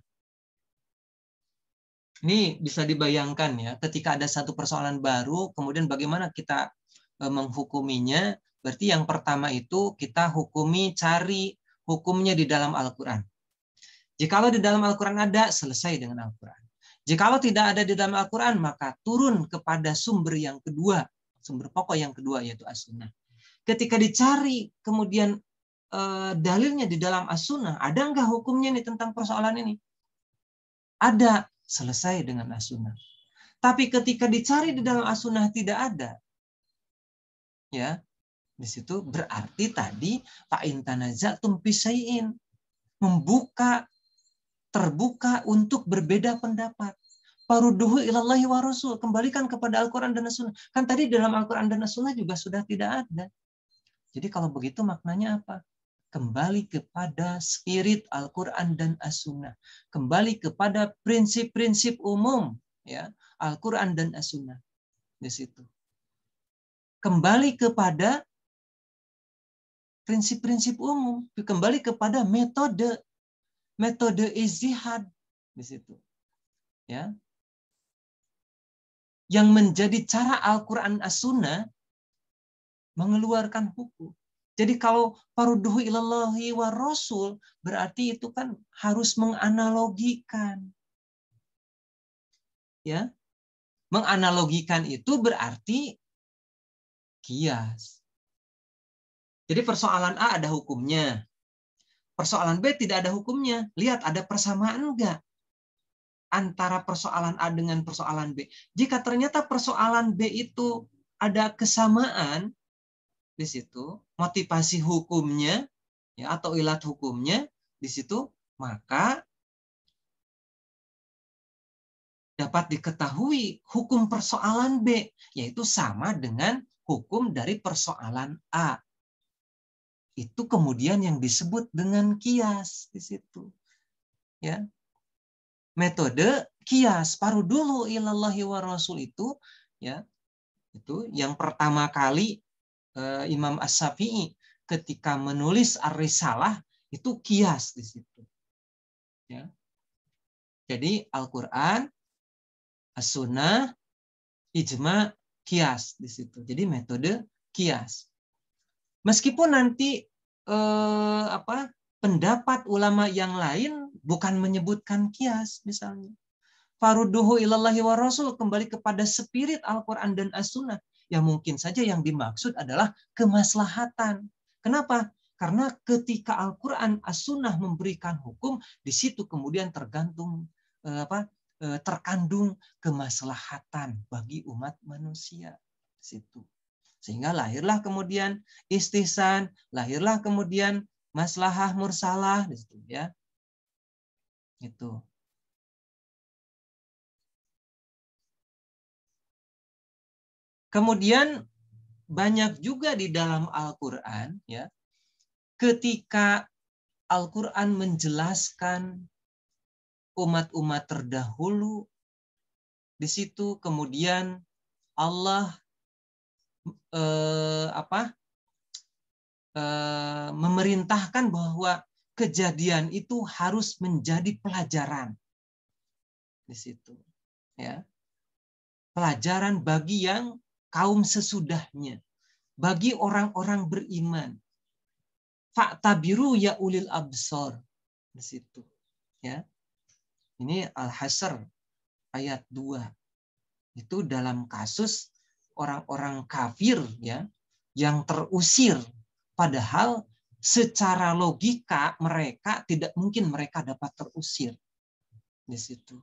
Ini bisa dibayangkan ya, ketika ada satu persoalan baru, kemudian bagaimana kita menghukuminya. Berarti yang pertama itu kita hukumi, cari hukumnya di dalam Al-Quran. Jikalau di dalam Al-Quran ada, selesai dengan Al-Quran. Jikalau tidak ada di dalam Al-Quran, maka turun kepada sumber yang kedua, sumber pokok yang kedua, yaitu As-Sunnah. Ketika dicari kemudian dalilnya di dalam As-Sunnah, ada nggak hukumnya nih tentang persoalan ini? Ada, selesai dengan As-Sunnah. Tapi ketika dicari di dalam As-Sunnah tidak ada, ya, di situ berarti tadi fa'in tanazatum fi syai'in, terbuka untuk berbeda pendapat. Farudduhu ilallahi wa rasul, kembalikan kepada Al-Quran dan As-Sunnah. Kan tadi dalam Al-Quran dan As-Sunnah juga sudah tidak ada. Jadi kalau begitu maknanya apa? Kembali kepada spirit Al-Quran dan As-Sunnah. Kembali kepada prinsip-prinsip umum, ya, Al-Quran dan As-Sunnah. Di situ. Kembali kepada prinsip-prinsip umum. Kembali kepada metode ijtihad di situ. Ya. Yang menjadi cara Al-Quran As-Sunnah mengeluarkan hukum. Jadi kalau farudduhu ilallahi wa rasul, berarti itu kan harus menganalogikan. Ya. Menganalogikan itu berarti kias. Jadi persoalan A ada hukumnya. Persoalan B tidak ada hukumnya. Lihat ada persamaan enggak antara persoalan A dengan persoalan B. Jika ternyata persoalan B itu ada kesamaan di situ, motivasi hukumnya ya, atau ilat hukumnya di situ, maka dapat diketahui hukum persoalan B, yaitu sama dengan hukum dari persoalan A. Itu kemudian yang disebut dengan kias di situ. Ya. Metode kias, farudduhu ilallahi wa rasul itu, ya, itu yang pertama kali Imam As-Syafi'i ketika menulis Ar-Risalah itu kias di situ. Ya. Jadi Al-Quran, As-Sunnah, ijma, kias di situ. Jadi metode kias. Meskipun nanti pendapat ulama yang lain bukan menyebutkan kias misalnya. Farudduhu ilallahi wa rasul, kembali kepada spirit Al-Quran dan As-Sunnah. Ya mungkin saja yang dimaksud adalah kemaslahatan. Kenapa? Karena ketika Al-Quran As-Sunnah memberikan hukum, di situ kemudian terkandung kemaslahatan bagi umat manusia. Situ. Sehingga lahirlah kemudian istihsan, lahirlah kemudian maslahah mursalah, gitu ya. Itu. Kemudian banyak juga di dalam Al-Quran, ya, ketika Al-Quran menjelaskan umat-umat terdahulu, di situ kemudian Allah memerintahkan bahwa kejadian itu harus menjadi pelajaran di situ, ya, pelajaran bagi yang kaum sesudahnya, bagi orang-orang beriman. Fa'tabiru ya ulil absor di situ, ya. Ini Al-Hasr ayat 2. Itu dalam kasus orang-orang kafir, ya, yang terusir, padahal secara logika mereka tidak mungkin mereka dapat terusir di situ,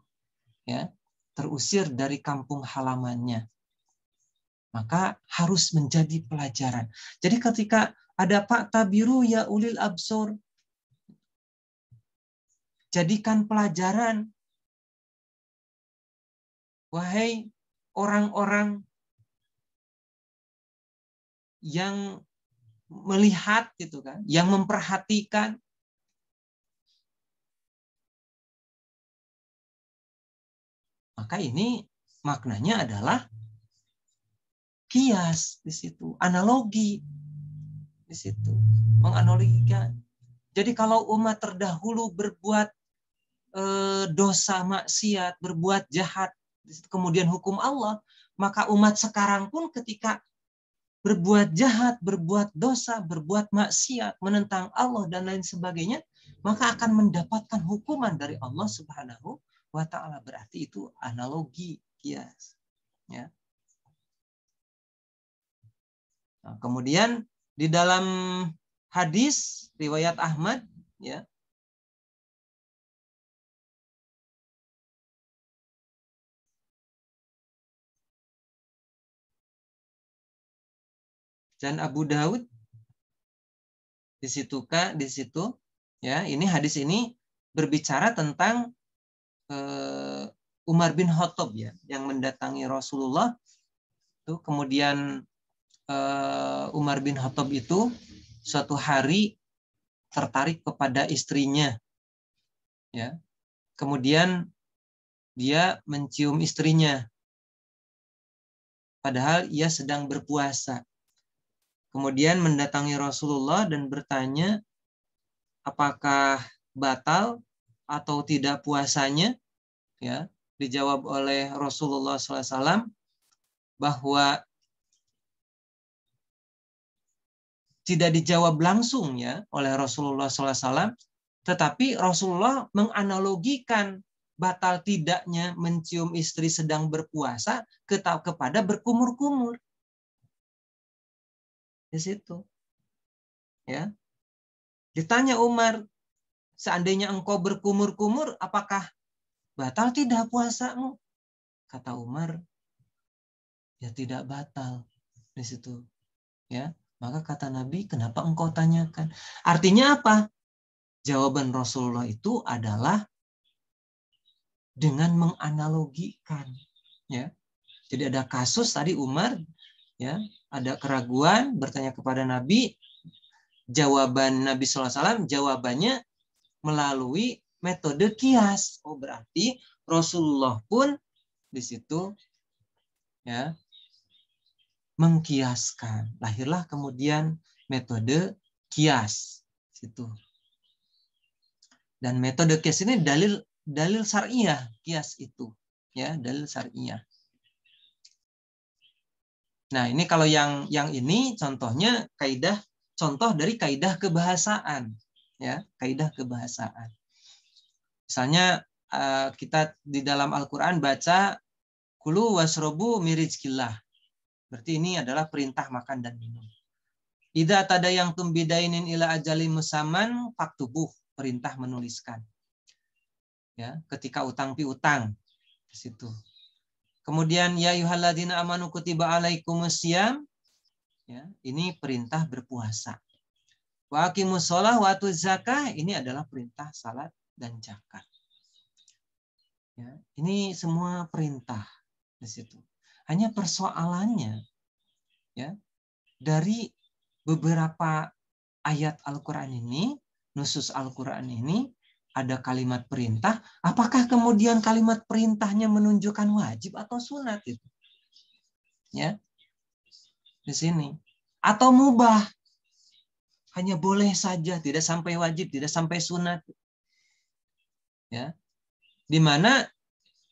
ya, terusir dari kampung halamannya. Maka harus menjadi pelajaran. Jadi ketika ada fa'tabiru ya ulil absor, jadikan pelajaran wahai orang-orang yang melihat gitu kan, yang memperhatikan. Maka ini maknanya adalah kias di situ, analogi di situ, menganalogikan. Jadi kalau umat terdahulu berbuat dosa maksiat, berbuat jahat, kemudian hukum Allah, maka umat sekarang pun ketika berbuat jahat, berbuat dosa, berbuat maksiat, menentang Allah dan lain sebagainya, maka akan mendapatkan hukuman dari Allah Subhanahu wa taala. Berarti itu analogi kias, ya. Nah, kemudian di dalam hadis riwayat Ahmad, ya, dan Abu Daud di situ ya, ini hadis ini berbicara tentang Umar bin Khattab, ya, yang mendatangi Rasulullah itu. Kemudian Umar bin Khattab itu suatu hari tertarik kepada istrinya, ya. Kemudian dia mencium istrinya padahal ia sedang berpuasa. Kemudian mendatangi Rasulullah dan bertanya apakah batal atau tidak puasanya, ya. Dijawab oleh Rasulullah SAW bahwa tidak dijawab langsung, ya, oleh Rasulullah SAW, tetapi Rasulullah menganalogikan batal tidaknya mencium istri sedang berpuasa kepada berkumur-kumur. Di situ, ya. Ditanya Umar, seandainya engkau berkumur-kumur, apakah batal tidak puasamu? Kata Umar, ya tidak batal. Di situ, ya. Maka kata Nabi, kenapa engkau tanyakan? Artinya apa? Jawaban Rasulullah itu adalah dengan menganalogikan, ya. Jadi ada kasus tadi Umar, ya, ada keraguan, bertanya kepada Nabi, jawaban Nabi SAW, jawabannya melalui metode kias. Oh, berarti Rasulullah pun di situ, ya, mengkiaskan. Lahirlah kemudian metode kias situ. Dan metode kias ini dalil syariah, kias itu, ya, dalil syariah. Nah, ini kalau yang ini contohnya kaidah, contoh dari kaidah kebahasaan, ya, kaidah kebahasaan. Misalnya kita di dalam Al-Qur'an baca kulu wasrobu mirizkillah. Berarti ini adalah perintah makan dan minum. Idza tadayangtum bidainin ila ajalin musamman faktubuh, perintah menuliskan. Ya, ketika utang piutang di situ. Kemudian ya ayyuhalladzina amanu kutiba alaikumusiyam, ya, ini perintah berpuasa. Wa aqimus shalah wa atuz zakah, ini adalah perintah salat dan zakat. Ya, ini semua perintah di situ. Hanya persoalannya, ya, dari beberapa ayat Al-Qur'an ini, nusus Al-Qur'an ini ada kalimat perintah, apakah kemudian kalimat perintahnya menunjukkan wajib atau sunat itu? Ya. Di sini. Atau mubah. Hanya boleh saja, tidak sampai wajib, tidak sampai sunat. Ya. Di mana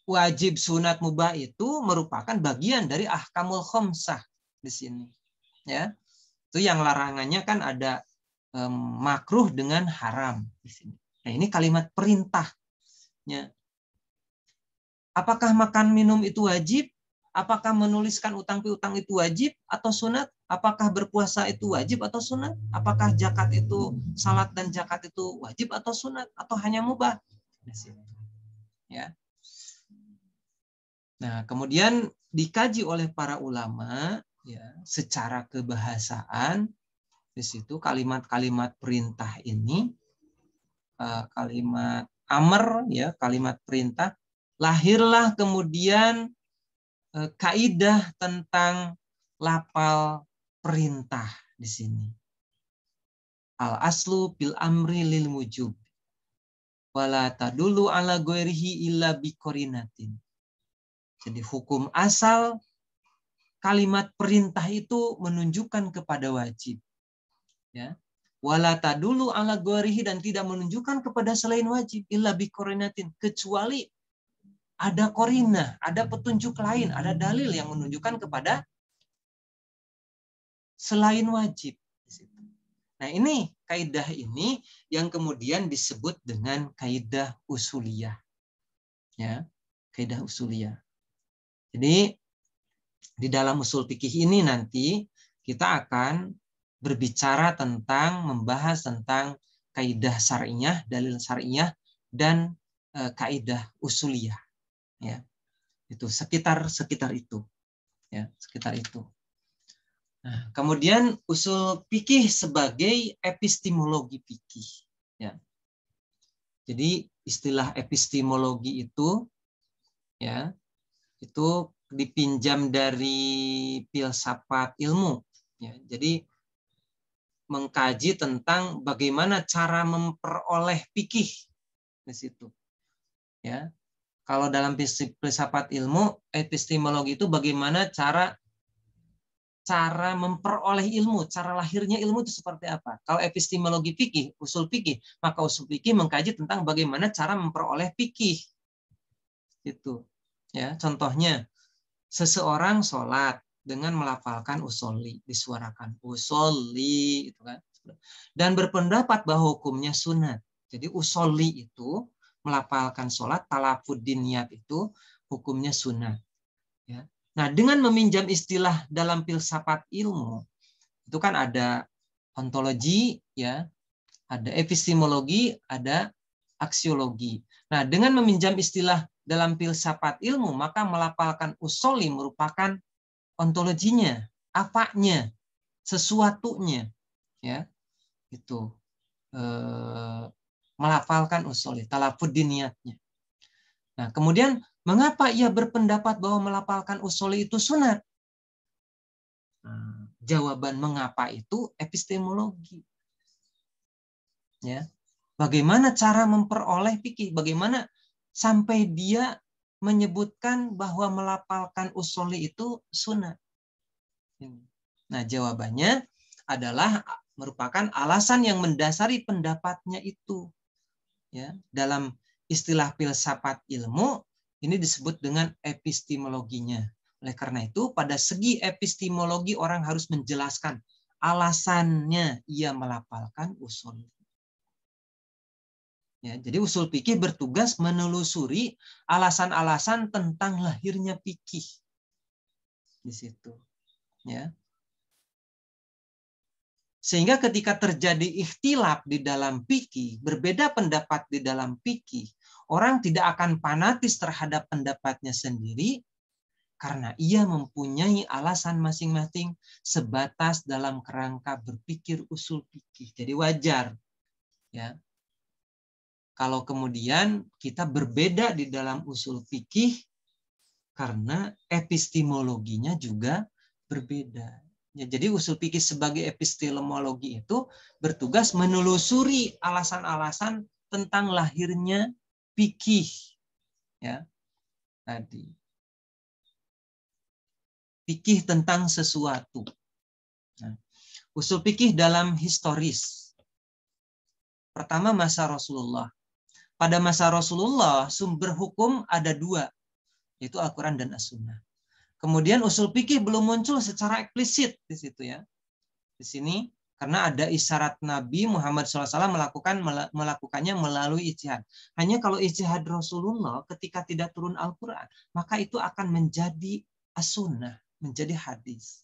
wajib, sunat, mubah itu merupakan bagian dari ahkamul khamsah di sini. Ya. Itu yang larangannya kan ada makruh dengan haram di sini. Nah, ini kalimat perintahnya. Apakah makan minum itu wajib? Apakah menuliskan utang piutang itu wajib atau sunat? Apakah berpuasa itu wajib atau sunat? Apakah zakat itu, salat dan zakat itu wajib atau sunat? Atau hanya mubah? Ya. Nah, kemudian dikaji oleh para ulama, ya, secara kebahasaan. Di situ kalimat-kalimat perintah ini, kalimat amr, ya, kalimat perintah, lahirlah kemudian kaidah tentang lafal perintah di sini. Al aslu bil amri lil wujub. Wala tadulu ala ghairihi illa biqorinatin. Jadi hukum asal kalimat perintah itu menunjukkan kepada wajib. Ya. Wala tadulu ala ghairihi, dan tidak menunjukkan kepada selain wajib illa biqorinatin, kecuali ada korinah, ada petunjuk lain, ada dalil yang menunjukkan kepada selain wajib. Nah, ini kaidah ini yang kemudian disebut dengan kaidah usuliyah. Ya, kaidah usuliyah. Jadi di dalam usul fikih ini nanti kita akan berbicara tentang, membahas tentang kaidah syar'iyah, dalil syar'iyah, dan kaidah usuliyah. Ya, itu sekitar itu. Ya, sekitar itu. Nah, kemudian usul fikih sebagai epistemologi fikih. Ya. Jadi istilah epistemologi itu, ya, itu dipinjam dari filsafat ilmu. Ya. Jadi mengkaji tentang bagaimana cara memperoleh fikih di situ. Ya. Kalau dalam filsafat ilmu, epistemologi itu bagaimana cara memperoleh ilmu, cara lahirnya ilmu itu seperti apa. Kalau epistemologi fikih, usul fikih, maka usul fikih mengkaji tentang bagaimana cara memperoleh fikih. Itu. Ya, contohnya seseorang sholat dengan melafalkan usolli, disuarakan usolli, itu kan. Dan berpendapat bahwa hukumnya sunat. Jadi usolli itu melafalkan sholat, talafuddin niat itu hukumnya sunat. Ya. Nah, dengan meminjam istilah dalam filsafat ilmu, itu kan ada ontologi, ya, ada epistemologi, ada aksiologi. Nah, dengan meminjam istilah dalam filsafat ilmu, maka melafalkan usoli merupakan ontologinya, apanya, sesuatunya, ya, itu melafalkan usoli, talafuddin niatnya. Nah, kemudian mengapa ia berpendapat bahwa melafalkan usoli itu sunat? Nah, jawaban mengapa itu epistemologi. Ya. Bagaimana cara memperoleh fikih? Bagaimana sampai dia menyebutkan bahwa melafalkan usoli itu sunat? Nah, jawabannya adalah merupakan alasan yang mendasari pendapatnya itu. Ya, dalam istilah filsafat ilmu ini disebut dengan epistemologinya. Oleh karena itu, pada segi epistemologi orang harus menjelaskan alasannya ia melafalkan usul. Ya, jadi usul fikih bertugas menelusuri alasan-alasan tentang lahirnya fikih di situ. Ya. Sehingga ketika terjadi ikhtilaf di dalam fikih, berbeda pendapat di dalam fikih, orang tidak akan fanatis terhadap pendapatnya sendiri karena ia mempunyai alasan masing-masing sebatas dalam kerangka berpikir usul fikih. Jadi wajar, ya, kalau kemudian kita berbeda di dalam usul fikih karena epistemologinya juga berbeda. Ya, jadi usul fikih sebagai epistemologi itu bertugas menelusuri alasan-alasan tentang lahirnya fikih. Ya, tadi fikih tentang sesuatu. Nah, usul fikih dalam historis. Pertama, masa Rasulullah. Pada masa Rasulullah sumber hukum ada dua, yaitu Al-Quran dan As-Sunnah. Kemudian usul fikih belum muncul secara eksplisit di situ, ya. Di sini karena ada isyarat Nabi Muhammad SAW melakukannya melalui ijtihad. Hanya kalau ijtihad Rasulullah ketika tidak turun Al-Quran, maka itu akan menjadi as-sunnah, menjadi hadis.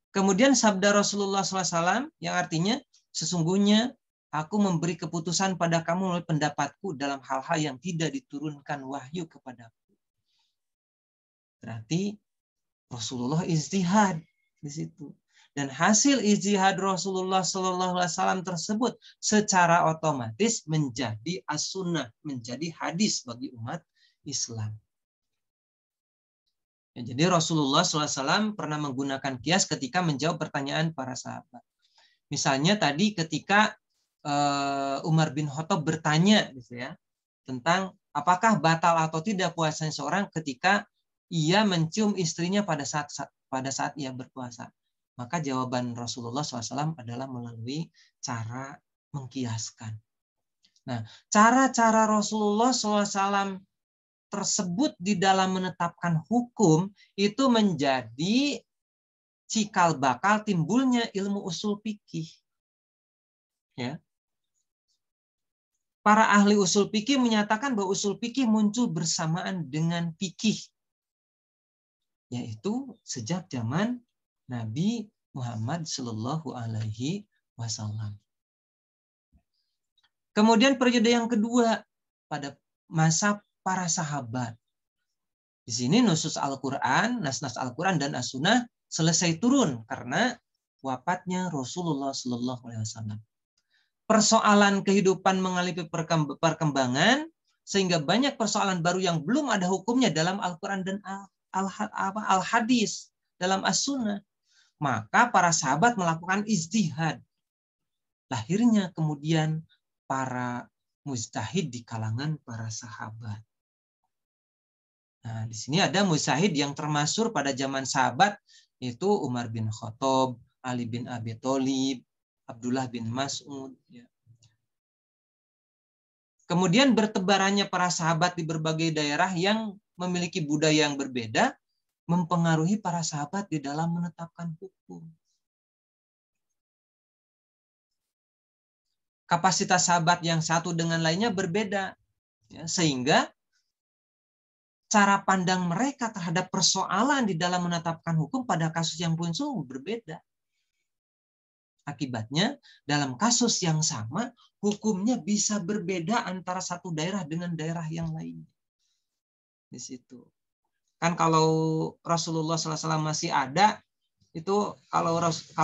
Kemudian sabda Rasulullah SAW yang artinya sesungguhnya aku memberi keputusan pada kamu melalui pendapatku dalam hal-hal yang tidak diturunkan wahyu kepadaku. Berarti Rasulullah ijtihad di situ. Dan hasil ijtihad Rasulullah SAW tersebut secara otomatis menjadi as-sunnah, menjadi hadis bagi umat Islam. Ya, jadi Rasulullah SAW pernah menggunakan kias ketika menjawab pertanyaan para sahabat. Misalnya tadi ketika Umar bin Khattab bertanya gitu ya, tentang apakah batal atau tidak puasanya seorang ketika ia mencium istrinya pada saat ia berpuasa. Maka jawaban Rasulullah SAW adalah melalui cara mengkiaskan. Nah, cara-cara Rasulullah SAW tersebut di dalam menetapkan hukum itu menjadi cikal bakal timbulnya ilmu usul fikih. Ya. Para ahli usul fikih menyatakan bahwa usul fikih muncul bersamaan dengan fikih, yaitu sejak zaman Nabi Muhammad Shallallahu Alaihi Wasallam. Kemudian periode yang kedua pada masa para sahabat. Di sini nusus Al-Quran, nas-nas Al-Quran dan As-Sunnah selesai turun karena wafatnya Rasulullah Shallallahu Alaihi Wasallam. Persoalan kehidupan mengalami perkembangan sehingga banyak persoalan baru yang belum ada hukumnya dalam Al-Quran dan Al-Hadis dalam As-Sunnah. Maka para sahabat melakukan ijtihad. Lahirnya kemudian para mujtahid di kalangan para sahabat. Nah, di sini ada mujtahid yang termasyhur pada zaman sahabat, yaitu Umar bin Khattab, Ali bin Abi Thalib, Abdullah bin Mas'ud. Ya. Kemudian bertebarannya para sahabat di berbagai daerah yang memiliki budaya yang berbeda, mempengaruhi para sahabat di dalam menetapkan hukum. Kapasitas sahabat yang satu dengan lainnya berbeda, ya, sehingga cara pandang mereka terhadap persoalan di dalam menetapkan hukum pada kasus yang muncul berbeda. Akibatnya, dalam kasus yang sama, hukumnya bisa berbeda antara satu daerah dengan daerah yang lainnya. Di situ. Kan kalau Rasulullah SAW masih ada, itu kalau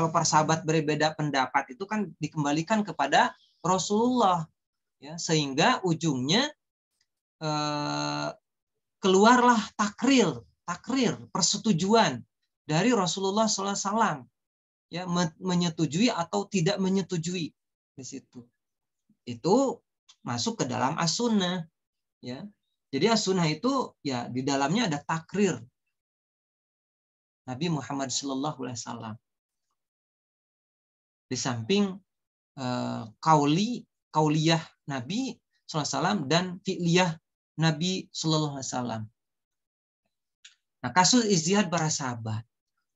para sahabat berbeda pendapat itu kan dikembalikan kepada Rasulullah, ya, sehingga ujungnya keluarlah takrir persetujuan dari Rasulullah SAW, ya, menyetujui atau tidak menyetujui di situ. Itu masuk ke dalam as-sunnah, ya. Jadi as-sunnah itu ya di dalamnya ada takrir Nabi Muhammad SAW. Di samping kauliyah Nabi SAW dan fi'liyah Nabi SAW. Nah, kasus ijtihad para sahabat.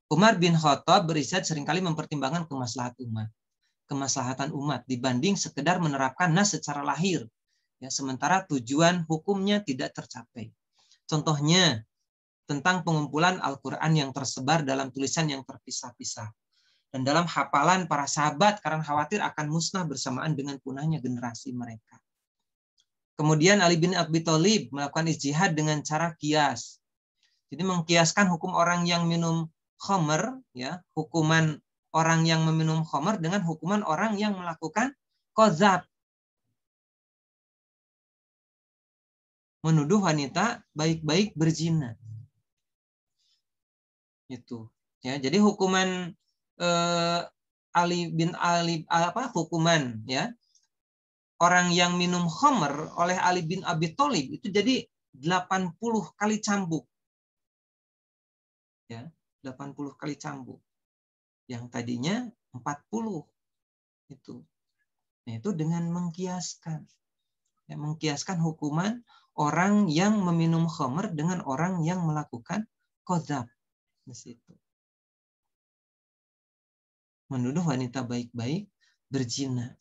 Umar bin Khattab berijtihad seringkali mempertimbangkan kemaslahatan umat dibanding sekedar menerapkan nas secara lahir. Ya, sementara tujuan hukumnya tidak tercapai. Contohnya tentang pengumpulan Al-Quran yang tersebar dalam tulisan yang terpisah-pisah dan dalam hafalan para sahabat karena khawatir akan musnah bersamaan dengan punahnya generasi mereka. Kemudian Ali bin Abi Thalib melakukan ijtihad dengan cara kias. Jadi mengkiaskan hukum orang yang minum khamr, ya, hukuman orang yang meminum khamr dengan hukuman orang yang melakukan qadzaf, menuduh wanita baik-baik berzina. Itu. Ya, jadi hukuman hukuman, ya, orang yang minum khamr oleh Ali bin Abi Thalib itu jadi 80 kali cambuk. Ya, 80 kali cambuk. Yang tadinya 40 itu. Nah, itu dengan mengkiaskan. Ya, mengkiaskan hukuman orang yang meminum khamr dengan orang yang melakukan qadzaf di situ. Menuduh wanita baik-baik berzina.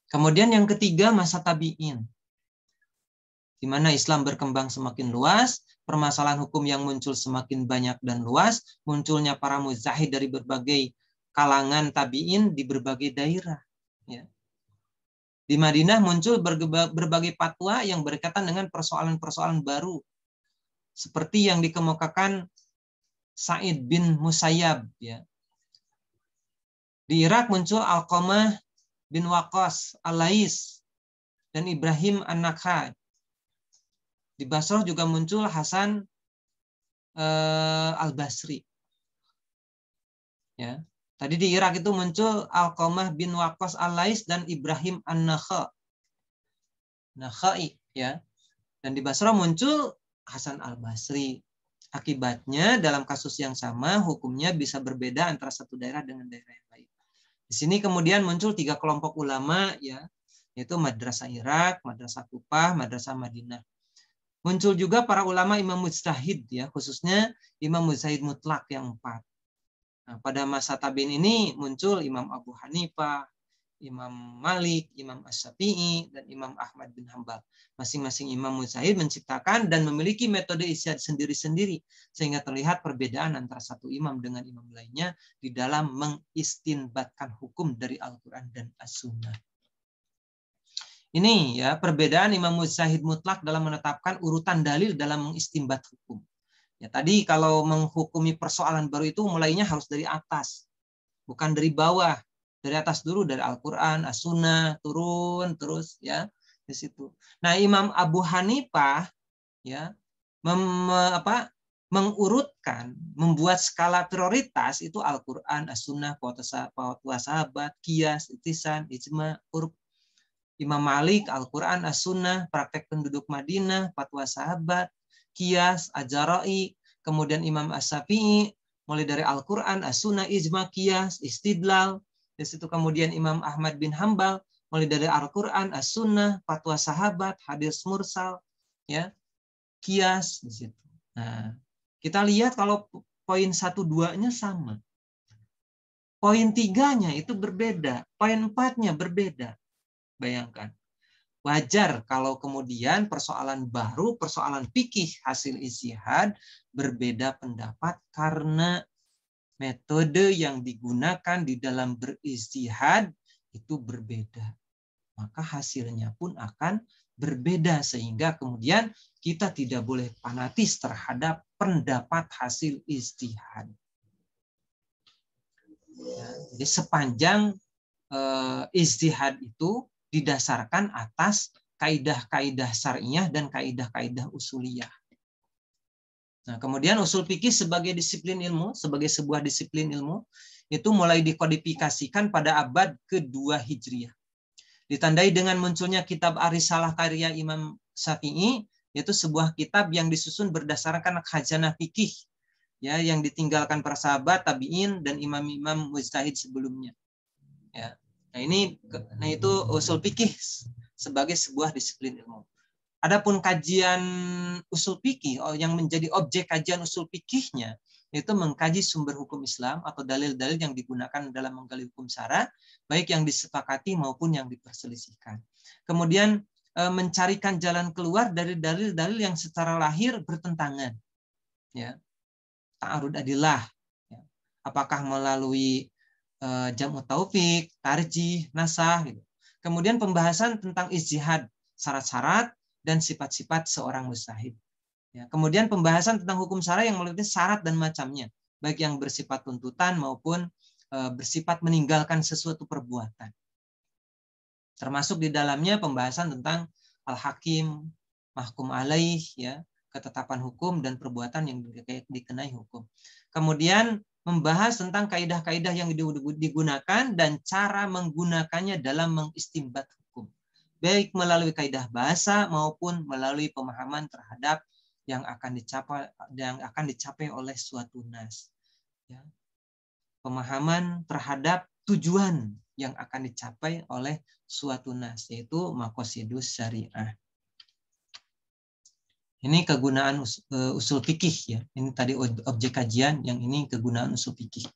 Kemudian yang ketiga, masa tabi'in. Di mana Islam berkembang semakin luas, permasalahan hukum yang muncul semakin banyak dan luas, munculnya para mujtahid dari berbagai kalangan tabi'in di berbagai daerah. Ya. Di Madinah muncul berbagai fatwa yang berkaitan dengan persoalan-persoalan baru, seperti yang dikemukakan Sa'id bin Musayyab. Ya. Di Irak muncul Alqamah bin Waqqas Al-Lais dan Ibrahim An-Nakhai. Di Basrah juga muncul Hasan Al-Basri. Ya. Tadi di Irak itu muncul Alqamah bin Waqqas Al-Lais dan Ibrahim An-Nakhai, ya. Dan di Basrah muncul Hasan Al-Basri. Akibatnya dalam kasus yang sama hukumnya bisa berbeda antara satu daerah dengan daerah yang lain. Di sini kemudian muncul 3 kelompok ulama, ya, yaitu Madrasah Irak, Madrasah Kufah, Madrasah Madinah. Muncul juga para ulama imam mujtahid, ya, khususnya imam mujtahid mutlak yang 4. Nah, pada masa tabi'in ini muncul Imam Abu Hanifah, Imam Malik, Imam Asy-Syafi'i, dan Imam Ahmad bin Hambal. Masing-masing imam mujtahid menciptakan dan memiliki metode ijtihad sendiri-sendiri, sehingga terlihat perbedaan antara satu imam dengan imam lainnya di dalam mengistinbatkan hukum dari Al-Quran dan As-Sunnah. Ini, ya, perbedaan imam mujtahid mutlak dalam menetapkan urutan dalil dalam mengistinbat hukum. Ya, tadi kalau menghukumi persoalan baru itu mulainya harus dari atas, bukan dari bawah. Dari atas dulu, dari Al-Quran, As-Sunnah, turun terus, ya, di situ. Nah, Imam Abu Hanifah, ya, mengurutkan, membuat skala prioritas itu Al-Quran, As-Sunnah, fatwa sahabat, qiyas, ihtisan, ijma, urf. Imam Malik, Al-Quran, As-Sunnah, praktek penduduk Madinah, fatwa sahabat, qiyas, ajara'i. Kemudian Imam Asy-Syafi'i, mulai dari Al-Quran, As-Sunnah, ijma, qiyas, istidlal. Di situ kemudian Imam Ahmad bin Hambal, mulai dari Al-Quran, As-Sunnah, fatwa sahabat, hadis mursal, ya, qiyas di situ. Nah, kita lihat kalau poin 1-2-nya sama. Poin 3-nya itu berbeda, poin 4-nya berbeda. Bayangkan. Wajar kalau kemudian persoalan baru, persoalan fikih hasil ijtihad berbeda pendapat karena metode yang digunakan di dalam berijtihad itu berbeda. Maka hasilnya pun akan berbeda sehingga kemudian kita tidak boleh fanatis terhadap pendapat hasil ijtihad. Ya, jadi sepanjang ijtihad itu didasarkan atas kaidah-kaidah syariah dan kaidah-kaidah usuliyah. Nah, kemudian usul fikih sebagai disiplin ilmu, sebagai sebuah disiplin ilmu, itu mulai dikodifikasikan pada abad kedua Hijriah. Ditandai dengan munculnya kitab Ar-Risalah karya Imam Syafi'i, yaitu sebuah kitab yang disusun berdasarkan khazanah fikih, ya, yang ditinggalkan para sahabat, tabi'in, dan imam-imam mujtahid sebelumnya. Ya. Nah itu usul fikih sebagai sebuah disiplin ilmu. Adapun kajian usul fikih yang menjadi objek kajian usul fikihnya itu mengkaji sumber hukum Islam atau dalil-dalil yang digunakan dalam menggali hukum syara, baik yang disepakati maupun yang diperselisihkan. Kemudian mencarikan jalan keluar dari dalil-dalil yang secara lahir bertentangan. Ya. Ta'arud adillah. Ya. Apakah melalui jamu taufik, tarjih, nasah, gitu. Kemudian pembahasan tentang ijtihad, syarat-syarat dan sifat-sifat seorang mujtahid. Ya, kemudian pembahasan tentang hukum syara yang meliputi syarat dan macamnya, baik yang bersifat tuntutan maupun bersifat meninggalkan sesuatu perbuatan. Termasuk di dalamnya pembahasan tentang al-hakim, mahkum alaih, ya, ketetapan hukum dan perbuatan yang dikenai hukum. Kemudian membahas tentang kaidah-kaidah yang digunakan dan cara menggunakannya dalam mengistinbat hukum, baik melalui kaidah bahasa maupun melalui pemahaman terhadap yang akan dicapai oleh suatu nas. Ya. Pemahaman terhadap tujuan yang akan dicapai oleh suatu nas, yaitu maqasidus syariah. Ini kegunaan usul fikih, ya. Ini tadi objek kajian, yang ini kegunaan usul fikih.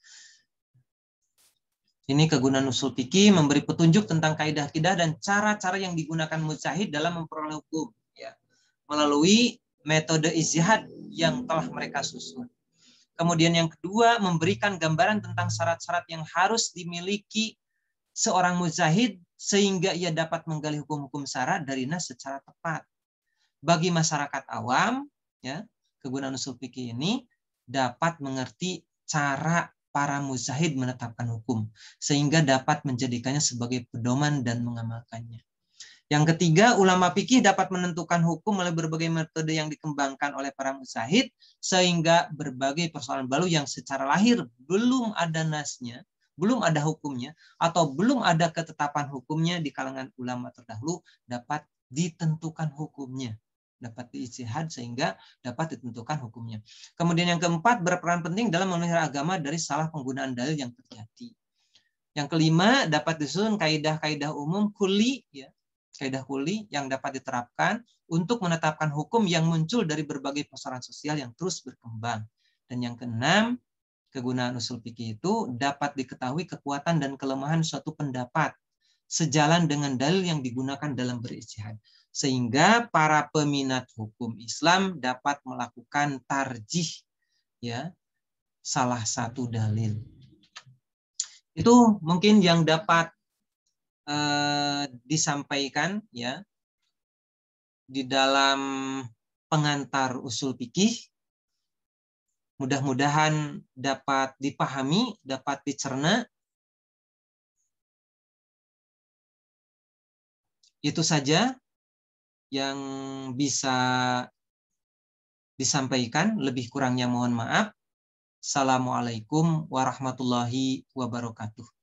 Ini kegunaan usul fikih memberi petunjuk tentang kaidah-kaidah dan cara-cara yang digunakan mujtahid dalam memperoleh hukum, ya, melalui metode ijtihad yang telah mereka susun. Kemudian yang kedua, memberikan gambaran tentang syarat-syarat yang harus dimiliki seorang mujtahid sehingga ia dapat menggali hukum-hukum syara dari nas secara tepat. Bagi masyarakat awam, ya, kegunaan usul fikih ini dapat mengerti cara para mujtahid menetapkan hukum sehingga dapat menjadikannya sebagai pedoman dan mengamalkannya. Yang ketiga, ulama fikih dapat menentukan hukum melalui berbagai metode yang dikembangkan oleh para mujtahid sehingga berbagai persoalan baru yang secara lahir belum ada nasnya, belum ada hukumnya, atau belum ada ketetapan hukumnya di kalangan ulama terdahulu dapat ditentukan hukumnya, dapat diijtihad sehingga dapat ditentukan hukumnya. Kemudian yang keempat, berperan penting dalam memelihara agama dari salah penggunaan dalil yang terjadi. Yang kelima, dapat disusun kaidah-kaidah umum kuli, ya, kaidah kuli yang dapat diterapkan untuk menetapkan hukum yang muncul dari berbagai persoalan sosial yang terus berkembang. Dan yang keenam, kegunaan usul fikih itu dapat diketahui kekuatan dan kelemahan suatu pendapat sejalan dengan dalil yang digunakan dalam berijtihad, sehingga para peminat hukum Islam dapat melakukan tarjih, ya, salah satu dalil. Itu mungkin yang dapat disampaikan, ya, di dalam pengantar usul fikih. Mudah-mudahan dapat dipahami, dapat dicerna. Itu saja yang bisa disampaikan, lebih kurangnya mohon maaf. Assalamualaikum warahmatullahi wabarakatuh.